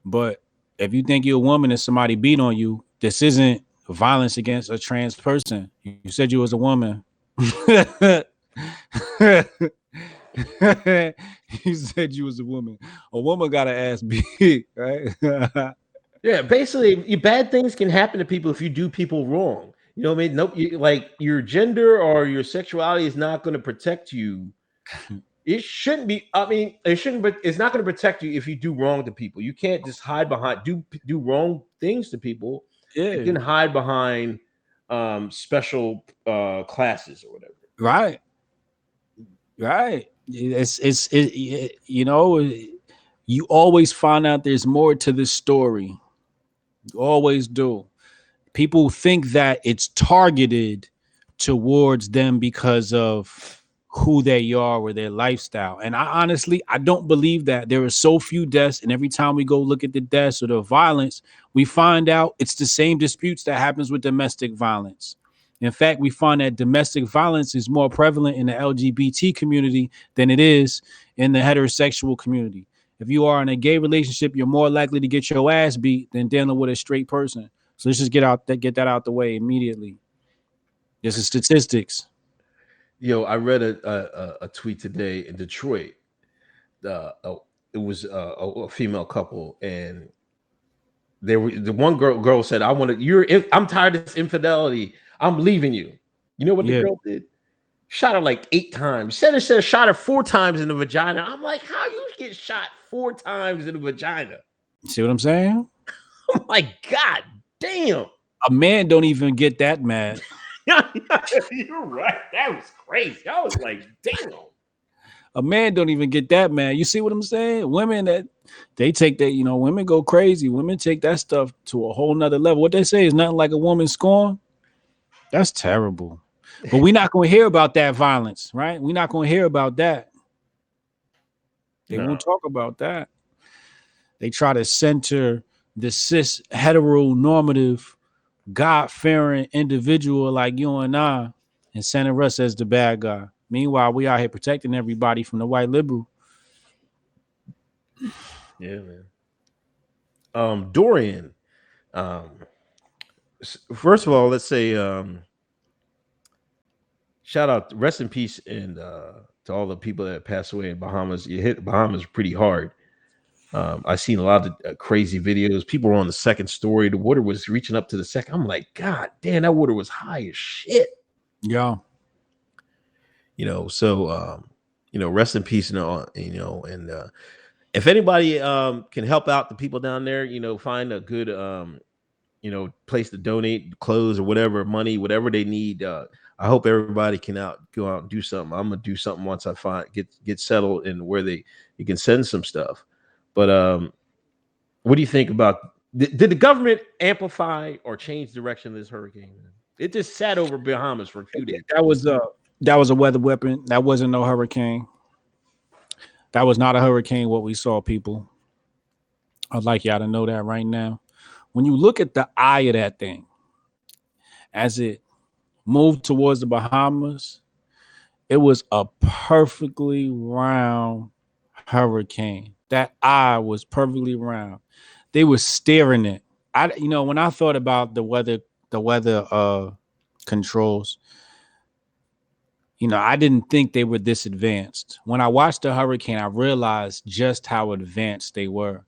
But if you think you're a woman and somebody beat on you, this isn't violence against a trans person. You said you was a woman. You said you was a woman. A woman got an ass beat, right? Yeah, basically, bad things can happen to people if you do people wrong. You know what I mean? Nope, like your gender or your sexuality is not going to protect you. It shouldn't be. I mean, it shouldn't. But it's not going to protect you if you do wrong to people. You can't just hide behind do wrong things to people. Yeah, you can hide behind special classes or whatever. Right. You always find out there's more to the story. You always do. People think that it's targeted towards them because of who they are or their lifestyle. And I don't believe that. There are so few deaths, and every time we go look at the deaths or the violence, we find out it's the same disputes that happens with domestic violence. In fact, we find that domestic violence is more prevalent in the LGBT community than it is in the heterosexual community. If you are in a gay relationship, you're more likely to get your ass beat than dealing with a straight person. So let's just get that out the way immediately. This is statistics. Yo, I read a tweet today in Detroit. It was a female couple, and the one girl said, I'm tired of this infidelity. I'm leaving you. You know what the girl did? Shot her like 8 times. Said shot her 4 times in the vagina. I'm like, how you get shot 4 times in the vagina. See what I'm saying? Oh my God damn. A man don't even get that mad. You're right. That was crazy. I was like, damn. A man don't even get that mad. You see what I'm saying? Women that they take that, women go crazy. Women take that stuff to a whole nother level. What they say is nothing like a woman scorn. That's terrible. But we're not going to hear about that violence, right? We're not going to hear about that. They won't talk about that. They try to center the cis heteronormative God-fearing individual like you and I and center us as the bad guy. Meanwhile, we out here protecting everybody from the white liberal. Yeah, man. Dorian. First of all, let's say shout out, rest in peace, and to all the people that passed away in Bahamas. You hit Bahamas pretty hard. I've seen a lot of crazy videos. People were on the second story. The water was reaching up to the second. I'm like, God damn, that water was high as shit. Yeah. So rest in peace, and if anybody can help out the people down there, find a good place to donate clothes or whatever, money, whatever they need. I hope everybody can go out and do something. I'm gonna do something once I get settled in where you can send some stuff. But what do you think about? Did the government amplify or change direction of this hurricane? It just sat over Bahamas for a few days. That was a weather weapon. That wasn't no hurricane. That was not a hurricane. What we saw, people. I'd like y'all to know that right now. When you look at the eye of that thing, as it moved towards the Bahamas, it was a perfectly round hurricane. That eye was perfectly round. They were staring it. When I thought about the weather controls, I didn't think they were this advanced. When I watched the hurricane, I realized just how advanced they were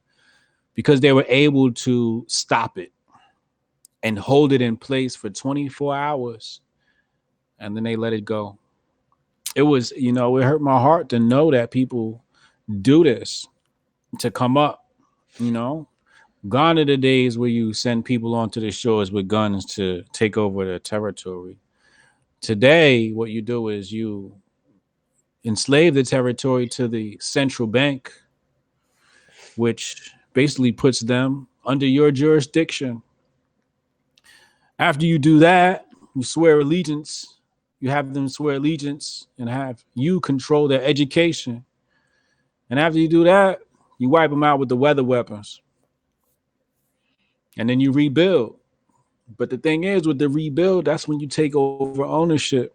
because they were able to stop it and hold it in place for 24 hours. And then they let it go. It was, it hurt my heart to know that people do this to come up, Gone are the days where you send people onto the shores with guns to take over their territory. Today, what you do is you enslave the territory to the central bank, which basically puts them under your jurisdiction. After you do that, you swear allegiance. You have them swear allegiance and have you control their education. And after you do that, you wipe them out with the weather weapons. And then you rebuild. But the thing is, with the rebuild, that's when you take over ownership.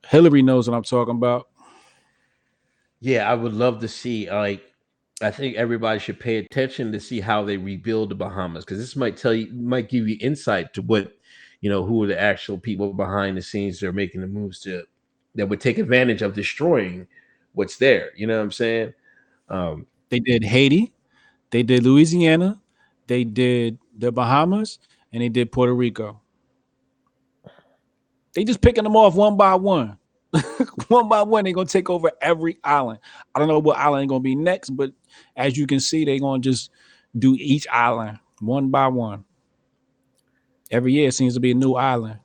Hillary knows what I'm talking about. Yeah, I would love to see, I think everybody should pay attention to see how they rebuild the Bahamas, because this might give you insight to what, who are the actual people behind the scenes that are making the moves that would take advantage of destroying what's there. You know what I'm saying? They did Haiti, they did Louisiana, they did the Bahamas, and they did Puerto Rico. They just picking them off one by one. One by one, they're going to take over every island. I don't know what island going to be next, but as you can see, they're going to just do each island one by one. Every year it seems to be a new island.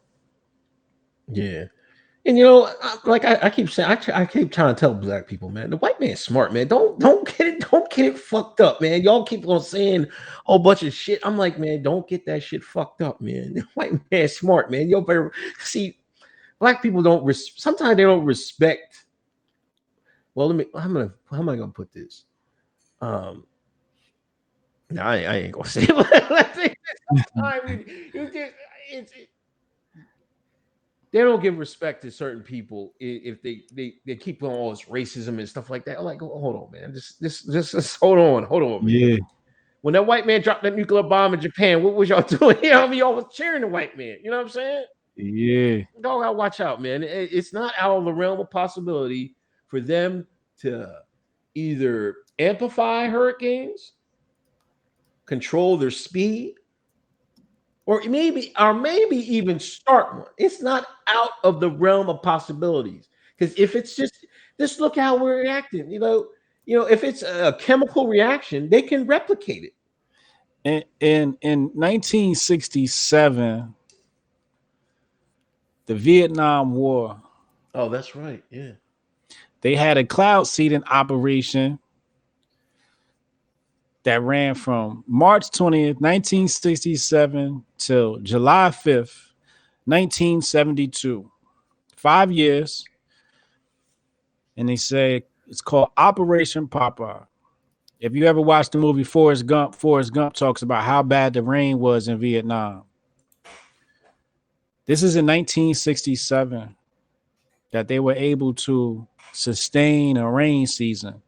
Yeah. And I keep saying, I keep trying to tell black people, man, the white man's smart, man. Don't get it fucked up, man. Y'all keep on saying a whole bunch of shit. I'm like, man, don't get that shit fucked up, man. The white man's smart, man. Y'all better see. Black people sometimes they don't respect. Well, how am I gonna put this? No, I ain't gonna say it. They don't give respect to certain people if they keep on all this racism and stuff like that. I'm like, hold on, man. Just hold on, man. Yeah. When that white man dropped that nuclear bomb in Japan, what was y'all doing? Y'all was cheering the white man. You know what I'm saying? Yeah. Y'all gotta watch out, man. It's not out of the realm of possibility for them to either amplify hurricanes, control their speed, or maybe even start one. It's not out of the realm of possibilities. Because if it's just look how we're reacting, if it's a chemical reaction, they can replicate it. In 1967, the Vietnam War. Oh, that's right. Yeah. They had a cloud seeding operation that ran from March 20th, 1967 till July 5th, 1972. 5 years. And they say it's called Operation Popeye. If you ever watched the movie Forrest Gump talks about how bad the rain was in Vietnam. This is in 1967 that they were able to sustain a rain season.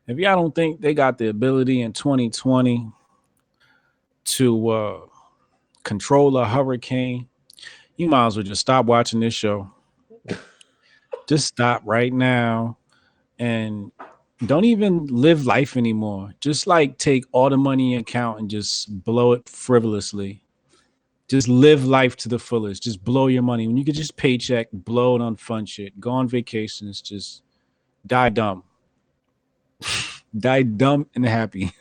If y'all don't think they got the ability in 2020 to control a hurricane, you might as well just stop watching this show. Just stop right now and don't even live life anymore. Just like take all the money in account and just blow it frivolously. Just live life to the fullest. Just blow your money. When you get just paycheck, blow it on fun shit. Go on vacations. Just die dumb. Die dumb and happy.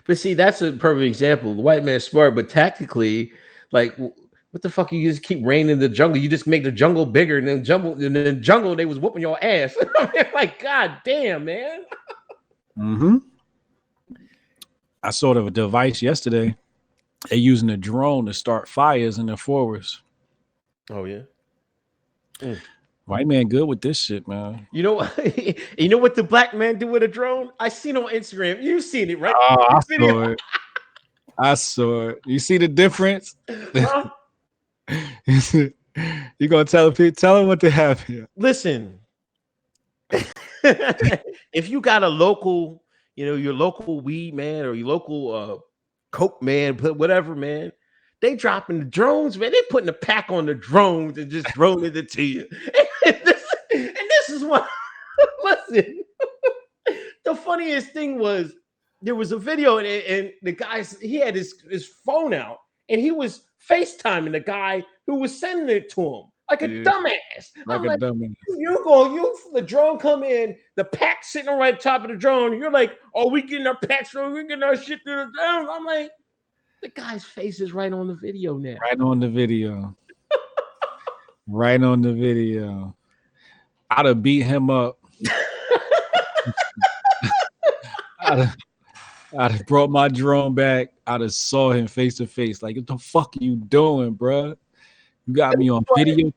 But see, that's a perfect example. The white man's smart, but tactically, like, what the fuck? You just keep raining in the jungle. You just make the jungle bigger, and then jungle, they was whooping your ass. I mean, like, god damn, man. Mm-hmm. I saw a device yesterday. They're using a drone to start fires in the forest. Oh yeah. Mm. White man good with this shit, man. You know what the black man do with a drone? I seen on Instagram. You've seen it, right? Oh, I saw it. You see the difference? Huh? You gonna tell them what they have here. Listen, if you got a local, your local weed man or your local coke man, whatever, man, they dropping the drones, man. They putting a pack on the drones and just droning it to you. And this is what. Listen, the funniest thing was there was a video and the guy, he had his phone out and he was FaceTiming the guy who was sending it to him like a dumbass. Dumbass. The drone come in, the pack sitting right top of the drone. You're like, oh, we getting our packs, we getting our shit to the drone. I'm like, the guy's face is right on the video now. Right on the video. Right on the video. I'd have beat him up. I'd have brought my drone back. I'd have saw him face to face. Like, what the fuck are you doing, bro? You got me on video.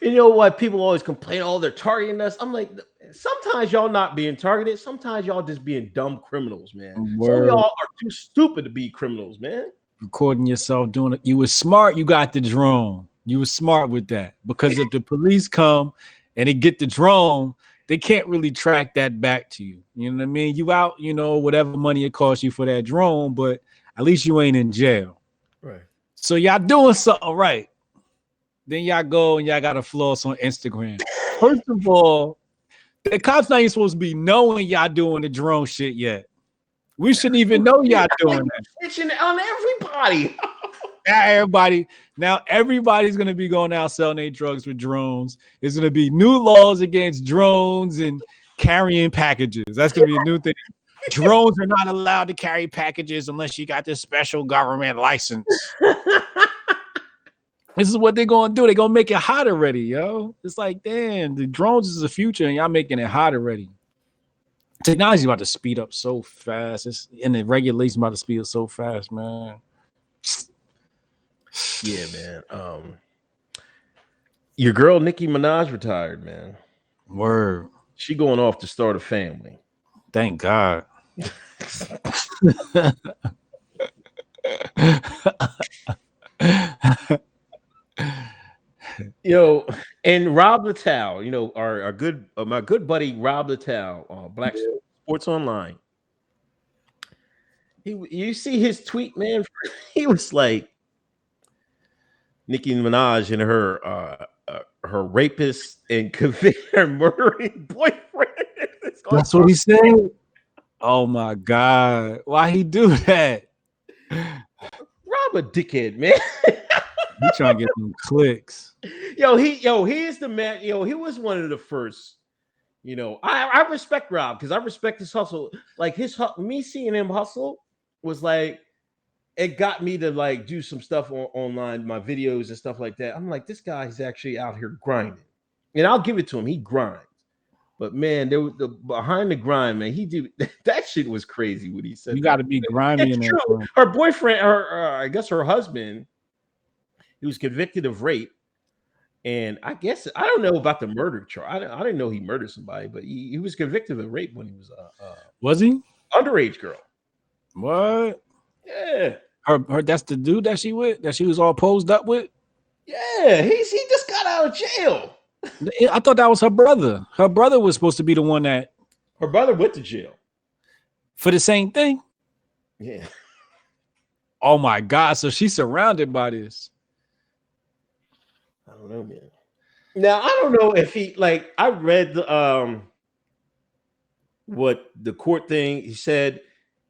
You know what? People always complain, oh, they're targeting us. I'm like, sometimes y'all not being targeted. Sometimes y'all just being dumb criminals, man. Some of y'all are too stupid to be criminals, man. Recording yourself doing it. You were smart. You got the drone. You were smart with that. Because if the police come and they get the drone, they can't really track that back to you. You know what I mean? You out, whatever money it costs you for that drone, but at least you ain't in jail. Right. So y'all doing something right. Then y'all go and y'all got to floss on Instagram. First of all, the cops not even supposed to be knowing y'all doing the drone shit yet. We shouldn't even know y'all doing that. Snitching on everybody. Now everybody's gonna be going out selling their drugs with drones. There's gonna be new laws against drones and carrying packages. That's gonna be a new thing. Drones are not allowed to carry packages unless you got this special government license. This is what they're gonna do. They're gonna make it hot already, yo. It's like, damn, the drones is the future, and y'all making it hot already. Technology about to speed up so fast. And the regulation about to speed up so fast, man. Yeah, man. Your girl Nicki Minaj retired, man. Word. She going off to start a family. Thank God. And Rob Littal, our good my good buddy Rob Littal, Black Sports Online. You see his tweet, man. He was like, Nicki Minaj and her rapist and convicted murdering boyfriend. That's what he said. Oh my God. Why he do that? Rob a dickhead, man. He trying to get some clicks. He is the man. He was one of the first. I respect Rob because I respect his hustle. Like me seeing him hustle was like it got me to like do some stuff online, my videos and stuff like that. I'm like, this guy's actually out here grinding, and I'll give it to him. He grinds, but man, there was the behind the grind, man. He did that shit was crazy. What he said, You got to be grimy in that. Bro. Her boyfriend, I guess her husband, he was convicted of rape. And I guess I don't know about the murder charge. I didn't know he murdered somebody, but he was convicted of rape when he was he underage girl. What? Yeah, her that's the dude that she was all posed up with. Yeah, he just got out of jail. I thought that was her brother. Her brother was supposed to be the one that her brother went to jail for the same thing. Yeah. Oh my God! So she's surrounded by this. I don't know, man. Now I don't know if he like. I read the what the court thing. He said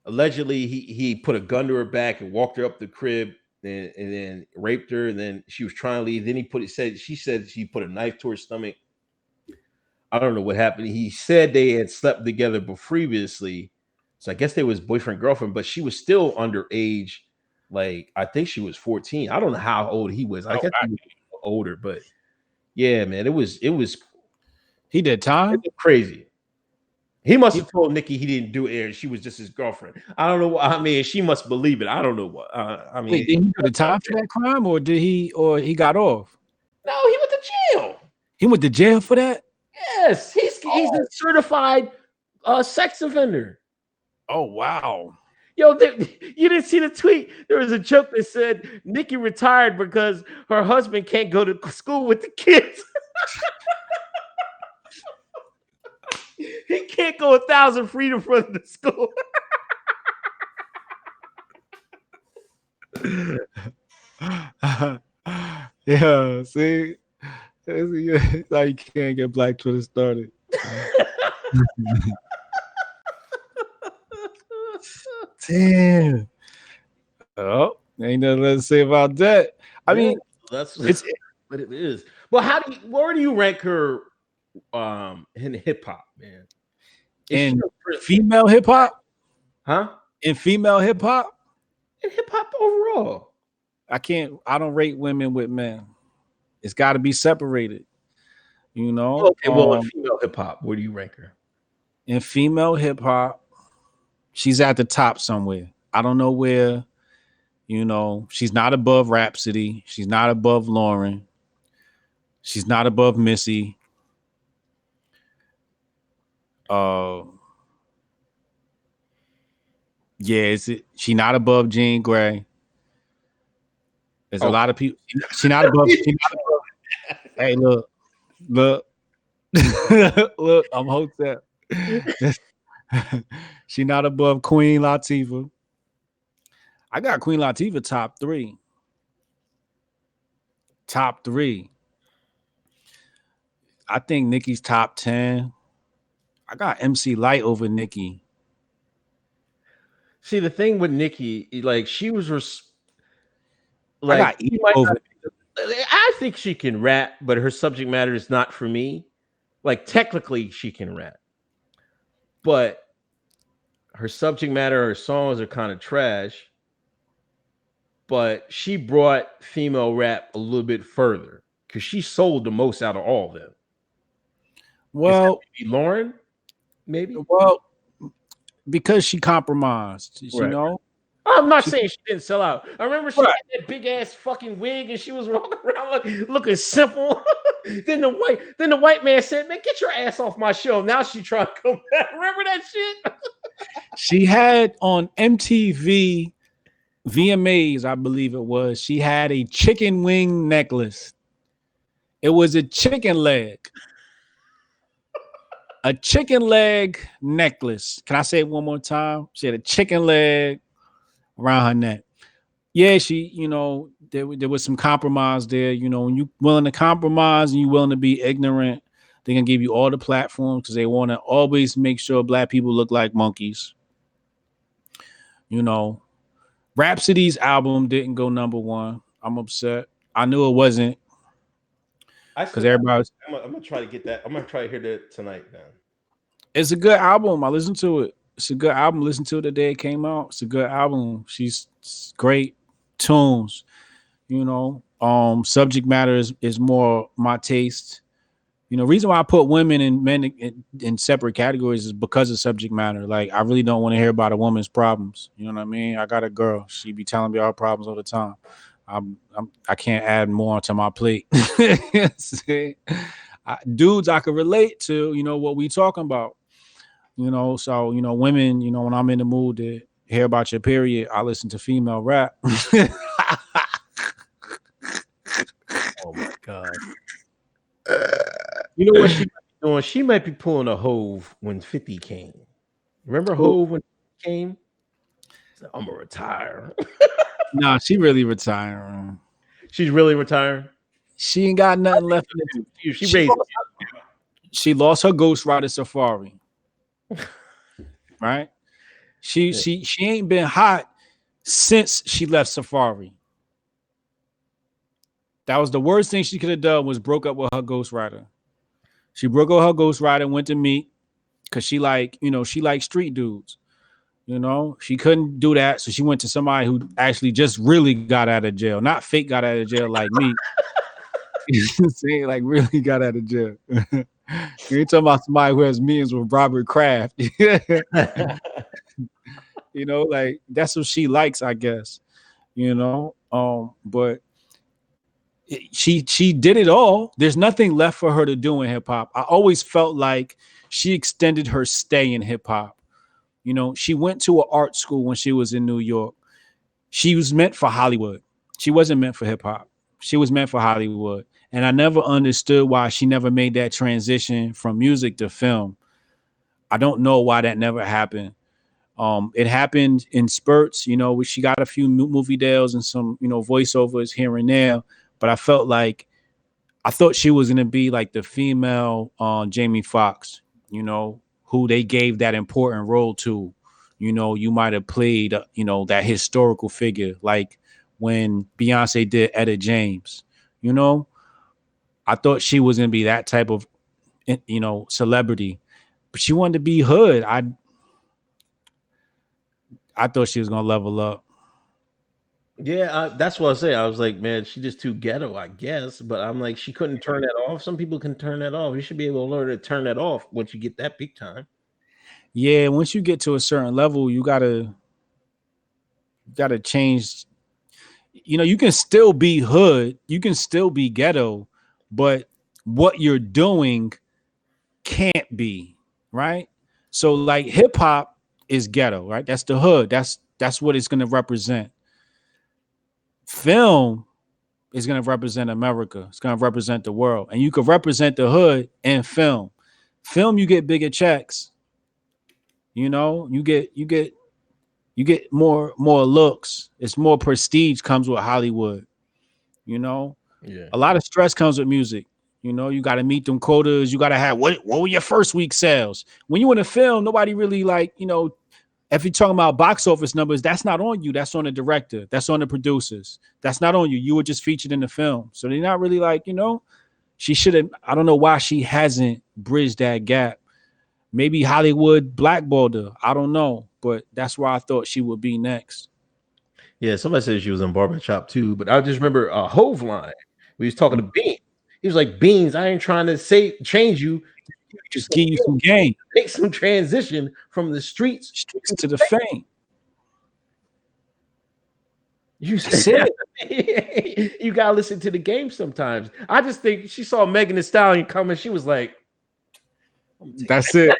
allegedly he put a gun to her back and walked her up the crib and then raped her. And then she was trying to leave. Then she said she put a knife to her stomach. I don't know what happened. He said they had slept together previously, so I guess they was boyfriend girlfriend. But she was still underage. Like I think she was 14. I don't know how old he was. I guess he was older, but yeah, man, it was he did time. It was crazy. He must have told Nicki he didn't do it. She was just his girlfriend. I don't know. I mean, she must believe it. I don't know what. I mean, wait, did he do the time for that crime, or he got off? No, he went to jail. He went to jail for that. Yes, he's a certified sex offender. Oh wow. Yo, you didn't see the tweet. There was a joke that said Nicki retired because her husband can't go to school with the kids. He can't go 1,000 feet in front of the school. Yeah, see, that's how you can't get Black Twitter started. Damn. Oh, ain't nothing to say about that. I mean, that's what it is. Well, where do you rank her in hip hop, man? In female hip hop? Huh? In female hip hop? In hip hop overall. I don't rate women with men. It's got to be separated. You know? Okay, well, in female hip hop, where do you rank her? In female hip hop, she's at the top somewhere. I don't know where. You know, she's not above Rhapsody. She's not above Lauren. She's not above Missy. Yeah, she not above Jean Grey. There's a lot of people. She not above. Hey, look, look, I'm Hotep. She not above Queen Latifah. I got Queen Latifah top 3. Top 3. I think Nicki's top 10. I got MC Light over Nicki. See, the thing with Nicki, like she was like I think she can rap, but her subject matter is not for me. Like technically she can rap, but her subject matter, her songs are kind of trash. But she brought female rap a little bit further because she sold the most out of all of them. Well, Lauren, maybe. Well, because she compromised, you know. I'm not saying she didn't sell out. I remember she had that big ass fucking wig and she was walking around looking simple. then the white man said, "Man, get your ass off my show." Now she trying to come back. Remember that shit? She had on MTV VMAs, I believe it was. She had a chicken wing necklace. It was a chicken leg. A chicken leg necklace. Can I say it one more time? She had a chicken leg around her neck. Yeah, she, you know, there was some compromise there. You know, when you willing to compromise and you willing to be ignorant, they're gonna give you all the platforms because they want to always make sure Black people look like monkeys. You know, Rhapsody's album didn't go number 1. I'm upset. I knew it wasn't. because everybody's. I'm gonna try to get that. I'm gonna try to hear that tonight, man. It's a good album. I listened to it. It's a good album. Listen to it the day it came out. It's a good album. She's great tunes. You know, subject matter is more my taste. You know, reason why I put women and men in separate categories is because of subject matter. Like, I really don't want to hear about a woman's problems. You know what I mean? I got a girl. She be telling me all problems all the time. I can't add more to my plate. Dudes I could relate to, you know, what we talking about. You know, so, you know, women, you know, when I'm in the mood to hear about your period, I listen to female rap. Oh my God. You know what she might be doing? She might be pulling a Hove when 50 came. Remember Hove when he came? Like, I'm gonna retire. Nah, she really retiring. She's really retiring. She ain't got nothing left in it. She lost her Ghost Rider Safari. Right? She ain't been hot since she left Safari. That was the worst thing she could have done, was broke up with her Ghost Rider. She broke up with her Ghost Rider, went to Meek, because she like street dudes. You know, she couldn't do that. So she went to somebody who actually just really got out of jail, not fake got out of jail like me. Saying like really got out of jail. You're talking about somebody who has meetings with Robert Kraft. You know, like that's what she likes, I guess. You know, but she did it all. There's nothing left for her to do in hip hop. I always felt like she extended her stay in hip hop. You know, she went to an art school when she was in New York. She was meant for Hollywood. She wasn't meant for hip hop. She was meant for Hollywood. And I never understood why she never made that transition from music to film. I don't know why that never happened. It happened in spurts. You know, she got a few movie deals and some, you know, voiceovers here and there. But I thought she was going to be like the female Jamie Foxx, you know, who they gave that important role to. You know, you might have played, you know, that historical figure, like when Beyonce did Etta James. You know, I thought she was going to be that type of, you know, celebrity, but she wanted to be hood. I thought she was going to level up. Yeah, that's what I say. I was like, man, she just too ghetto, I guess. But I'm like, she couldn't turn that off. Some people can turn that off. You should be able to learn to turn that off once you get that big time. Yeah, once you get to a certain level, you gotta change. You know, you can still be hood, you can still be ghetto, but what you're doing can't be, right? So like hip hop is ghetto, right? That's the hood. That's what it's gonna represent. Film is going to represent America. It's going to represent the world. And you could represent the hood in film. Film, you get bigger checks. You know, you get more looks. It's more prestige comes with Hollywood. You know, yeah. A lot of stress comes with music. You know, you got to meet them quotas. You got to have what were your first week sales? When you in a film, nobody really like, you know, if you're talking about box office numbers, that's not on you. That's on the director. That's on the producers. That's not on you. You were just featured in the film. So they're not really like, you know, she should have. I don't know why she hasn't bridged that gap. Maybe Hollywood blackballed her. I don't know. But that's where I thought she would be next. Yeah, somebody said she was in Barbershop too. But I just remember a Hove line. We was talking to Beans. He was like, Beans, I ain't trying to change you. Just give you some game. Make some transition from the streets to the fame. You gotta listen to the game sometimes. I just think she saw Megan Thee Stallion coming. She was like, "That's it.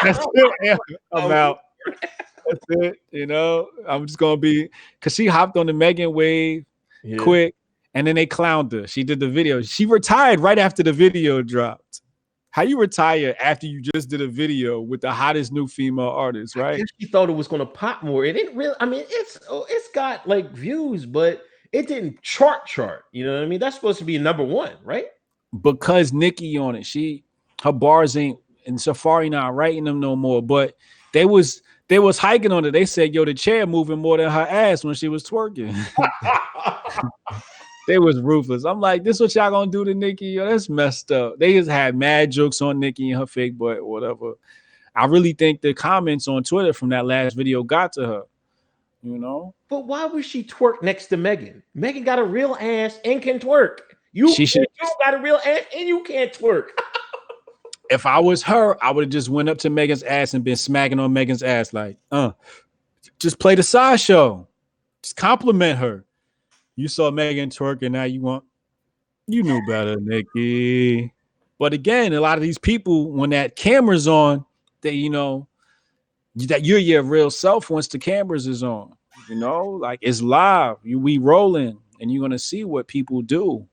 That's it. I'm out. That's it. You know, I'm just gonna be," because she hopped on the Megan wave quick, and then they clowned her. She did the video. She retired right after the video dropped. How you retire after you just did a video with the hottest new female artist, right? She thought it was going to pop more. It didn't really. I mean, it's got like views, but it didn't chart. You know what I mean? That's supposed to be number one, right? Because Nicki on it. Her bars ain't, and Safari not writing them no more. But they was hiking on it. They said, "Yo, the chair moving more than her ass when she was twerking." They was ruthless. I'm like, this what y'all gonna do to Nicki? Yo, that's messed up. They just had mad jokes on Nicki and her fake butt, whatever. I really think the comments on Twitter from that last video got to her. You know, but why would she twerk next to Megan? Megan got a real ass and can twerk. You got a real ass and you can't twerk. If I was her, I would have just went up to Megan's ass and been smacking on Megan's ass like, just play the sideshow. Just compliment her. You saw Megan twerk and now you knew better, Nicki. But again, a lot of these people, when that camera's on, they, you know, that you're your real self once the cameras is on. You know, like it's live. We rolling, and you're gonna see what people do.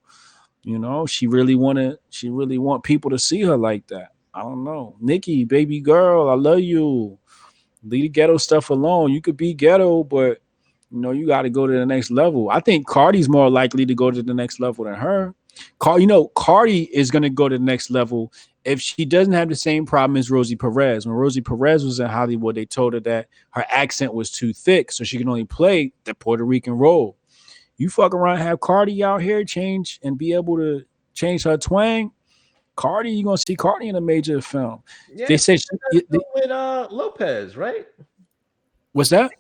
You know, she really want people to see her like that. I don't know. Nicki, baby girl, I love you. Leave the ghetto stuff alone. You could be ghetto, but you know, you got to go to the next level. I think Cardi's more likely to go to the next level than her. Cardi is going to go to the next level if she doesn't have the same problem as Rosie Perez. When Rosie Perez was in Hollywood, they told her that her accent was too thick, so she can only play the Puerto Rican role. You fuck around, have Cardi out here change and be able to change her twang. Cardi, you're going to see Cardi in a major film. Yeah, they say with Lopez, right? What's that?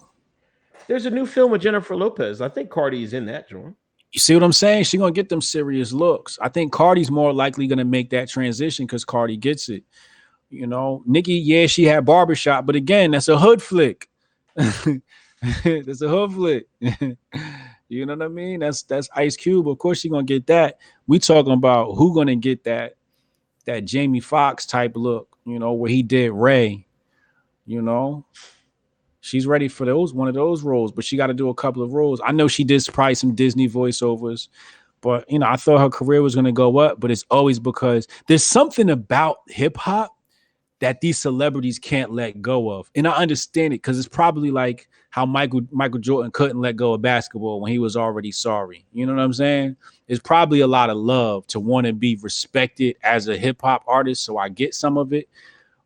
There's a new film with Jennifer Lopez. I think Cardi is in that joint. You see what I'm saying? She's going to get them serious looks. I think Cardi's more likely going to make that transition because Cardi gets it. You know, Nicki, yeah, she had Barbershop, but again, that's a hood flick. That's a hood flick. You know what I mean? That's Ice Cube. Of course, she's going to get that. We talking about who going to get that Jamie Foxx type look, you know, where he did Ray, you know. She's ready for one of those roles, but she got to do a couple of roles. I know she did probably some Disney voiceovers, but you know, I thought her career was going to go up, but it's always because there's something about hip hop that these celebrities can't let go of. And I understand it because it's probably like how Michael Jordan couldn't let go of basketball when he was already sorry. You know what I'm saying? It's probably a lot of love to want to be respected as a hip hop artist. So I get some of it,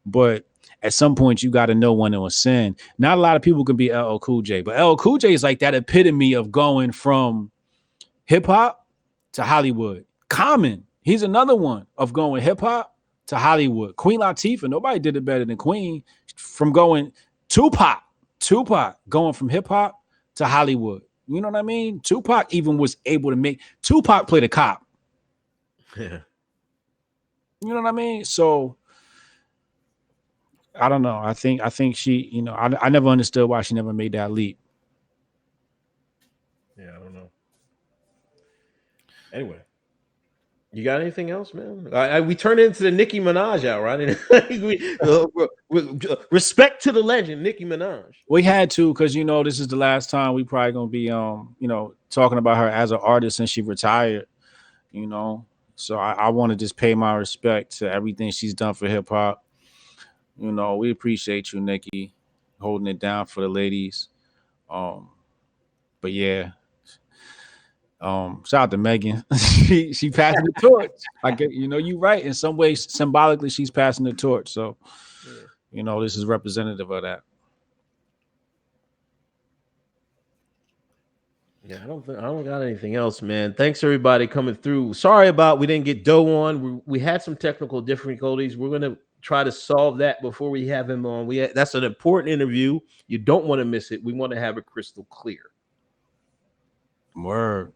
but at some point, you got to know when it was sin. Not a lot of people can be LL Cool J, but LL Cool J is like that epitome of going from hip hop to Hollywood. Common, he's another one of going hip hop to Hollywood. Queen Latifah, nobody did it better than Queen. From going Tupac going from hip hop to Hollywood. You know what I mean? Tupac even was able to make Tupac play the cop. Yeah. You know what I mean? So I don't know. I think she, you know, I never understood why she never made that leap. Yeah, I don't know. Anyway, you got anything else, man? We turned into the Nicki Minaj hour, right? Respect to the legend, Nicki Minaj. We had to, because you know this is the last time we probably gonna be you know, talking about her as an artist since she retired. You know, so I want to just pay my respect to everything she's done for hip hop. You know, we appreciate you, Nicki, holding it down for the ladies. But yeah, shout out to Megan. she passing the torch. I get, you know, you're right. In some ways, symbolically, she's passing the torch. So, you know, this is representative of that. Yeah, I don't got anything else, man. Thanks everybody coming through. Sorry about we didn't get Doe on. We had some technical difficulties. We're gonna try to solve that before we have him on. That's an important interview. You don't want to miss it. We want to have it crystal clear. Word.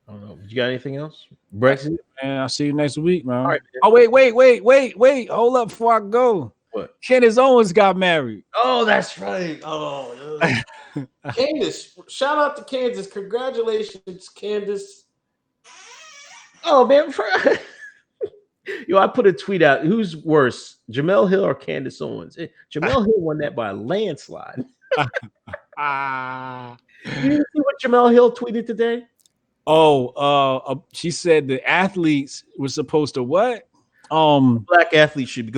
I don't know. You got anything else? Brexit? Man, I'll see you next week, man. All right, man. Oh, wait. Hold up before I go. What? Candace Owens got married. Oh, that's right. Oh, Candace. Shout out to Candace. Congratulations, Candace. Oh, man. Yo, I put a tweet out. Who's worse, Jamel Hill or Candace Owens? Jamel Hill won that by a landslide. You see what Jamel Hill tweeted today? She said the athletes were supposed to what? Black athletes should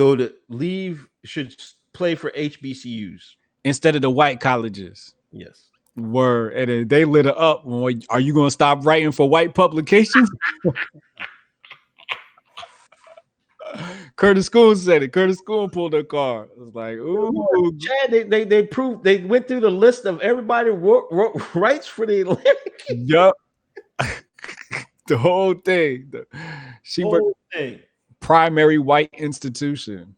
should play for HBCUs instead of the white colleges. Yes. Word. And they lit her up. Are you going to stop writing for white publications? Curtis Schoon said it. Curtis Schoon pulled her car. It was like, ooh. Chad, they proved they went through the list of everybody wrote rights for the Atlantic. Yup. The whole thing. She worked primary white institution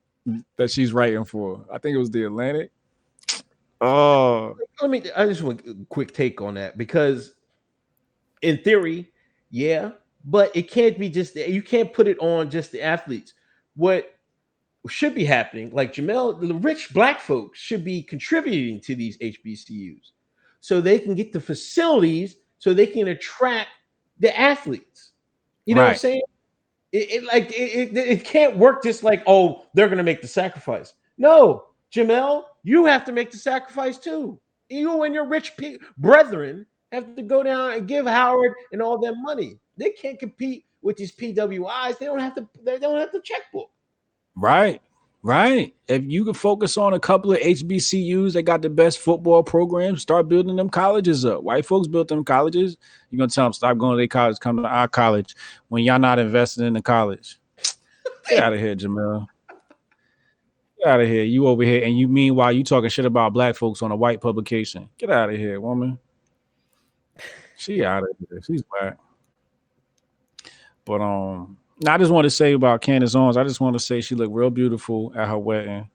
that she's writing for. I think it was the Atlantic. Oh, I just want a quick take on that because in theory, yeah, but it can't be just you can't put it on just the athletes. What should be happening, like Jamel, the rich black folks should be contributing to these HBCUs so they can get the facilities so they can attract the athletes. You know what I'm saying? It can't work just like, oh, they're going to make the sacrifice. No, Jamel, you have to make the sacrifice too. You and your rich brethren have to go down and give Howard and all them money. They can't compete with these PWIs. They don't have the checkbook. Right. If you could focus on a couple of HBCUs that got the best football programs, start building them colleges up. White folks built them colleges. You're going to tell them, stop going to their college, come to our college when y'all not investing in the college. Get out of here, Jamel. Get out of here. You over here. And you meanwhile, you talking shit about black folks on a white publication. Get out of here, woman. She out of here. She's black. But I just want to say about Candace Owens. I just want to say she looked real beautiful at her wedding.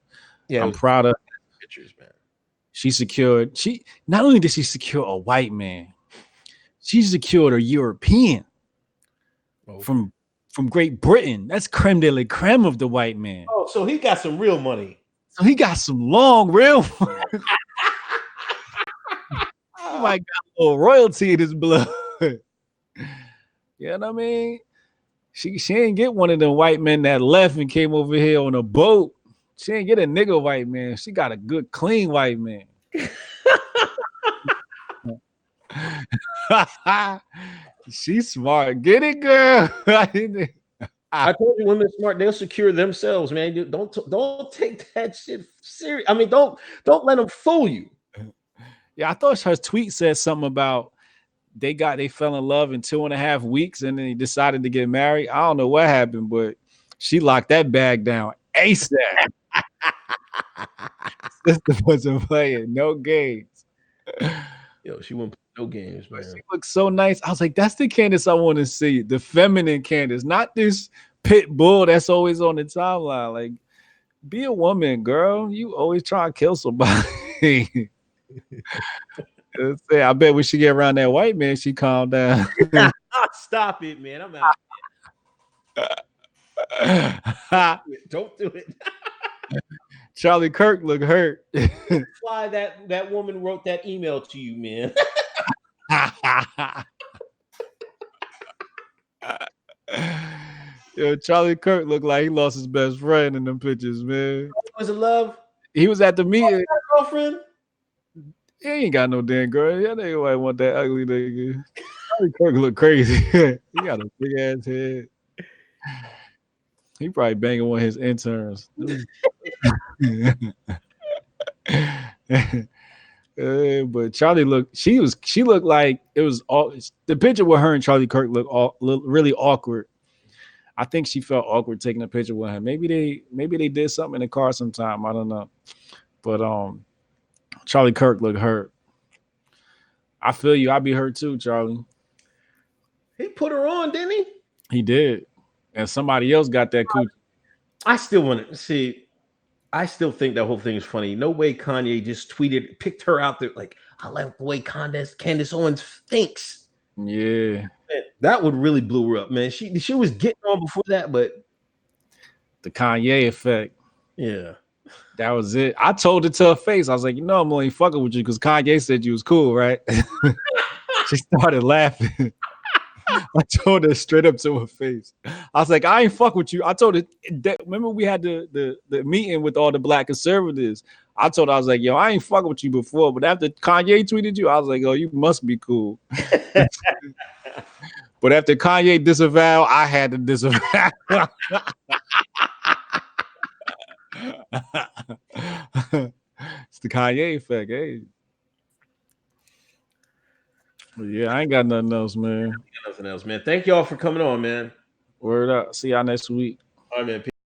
Yeah, I'm proud of pictures, man. She not only did she secure a white man, she secured a European from Great Britain. That's creme de la creme of the white man. Oh, so he got some real money. So he got some long real money. He might got a little royalty in his blood. You know what I mean? She ain't get one of them white men that left and came over here on a boat. She ain't get a nigga white man. She got a good, clean white man. She's smart. Get it, girl. I told you, women smart. They'll secure themselves, man. Don't take that shit serious. I mean, don't let them fool you. Yeah, I thought her tweet said something about they fell in love in 2.5 weeks and then they decided to get married. I don't know what happened, but she locked that bag down ASAP. Sister wasn't playing no games. Yo, she wouldn't play no games, man. She looked so nice. I was like, that's the Candace I want to see. The feminine Candace, not this pit bull that's always on the timeline. Like, be a woman, girl. You always try to kill somebody. I bet when she get around that white man, she calm down. Stop it, man. I'm out. Don't do it. Charlie Kirk look hurt. Why that woman wrote that email to you, man. Yo, Charlie Kirk looked like he lost his best friend in them pictures, man. Was it love? He was at the meeting. Girlfriend? He ain't got no damn girl. Yeah, nobody want that ugly nigga. Charlie Kirk look crazy. He got a big ass head. He probably banging one of his interns. But Charlie she looked like it was all the picture with her and Charlie Kirk looked really awkward. I think she felt awkward taking a picture with him. Maybe they did something in the car sometime. I don't know. But Charlie Kirk looked hurt. I feel you. I'd be hurt too, Charlie. He put her on, didn't he? He did. And somebody else got that coochie. I still want to see. I still think that whole thing is funny. No way Kanye just picked her out there. Like, I like the way Candace Owens thinks. Yeah. Man, that would really blew her up, man. She was getting on before that, but the Kanye effect. Yeah. That was it. I told it to her face. I was like, I'm only fucking with you because Kanye said you was cool, right? She started laughing. I told her straight up to her face. I was like, I ain't fuck with you. I told her, remember we had the meeting with all the black conservatives. I told her, I was like, yo, I ain't fucking with you before, but after Kanye tweeted you, I was like, oh, you must be cool. But after Kanye disavowed, I had to disavow. It's the Kanye effect, hey. Yeah, I ain't got nothing else, man. Nothing else, man. Thank y'all for coming on, man. Word up. See y'all next week. All right, man.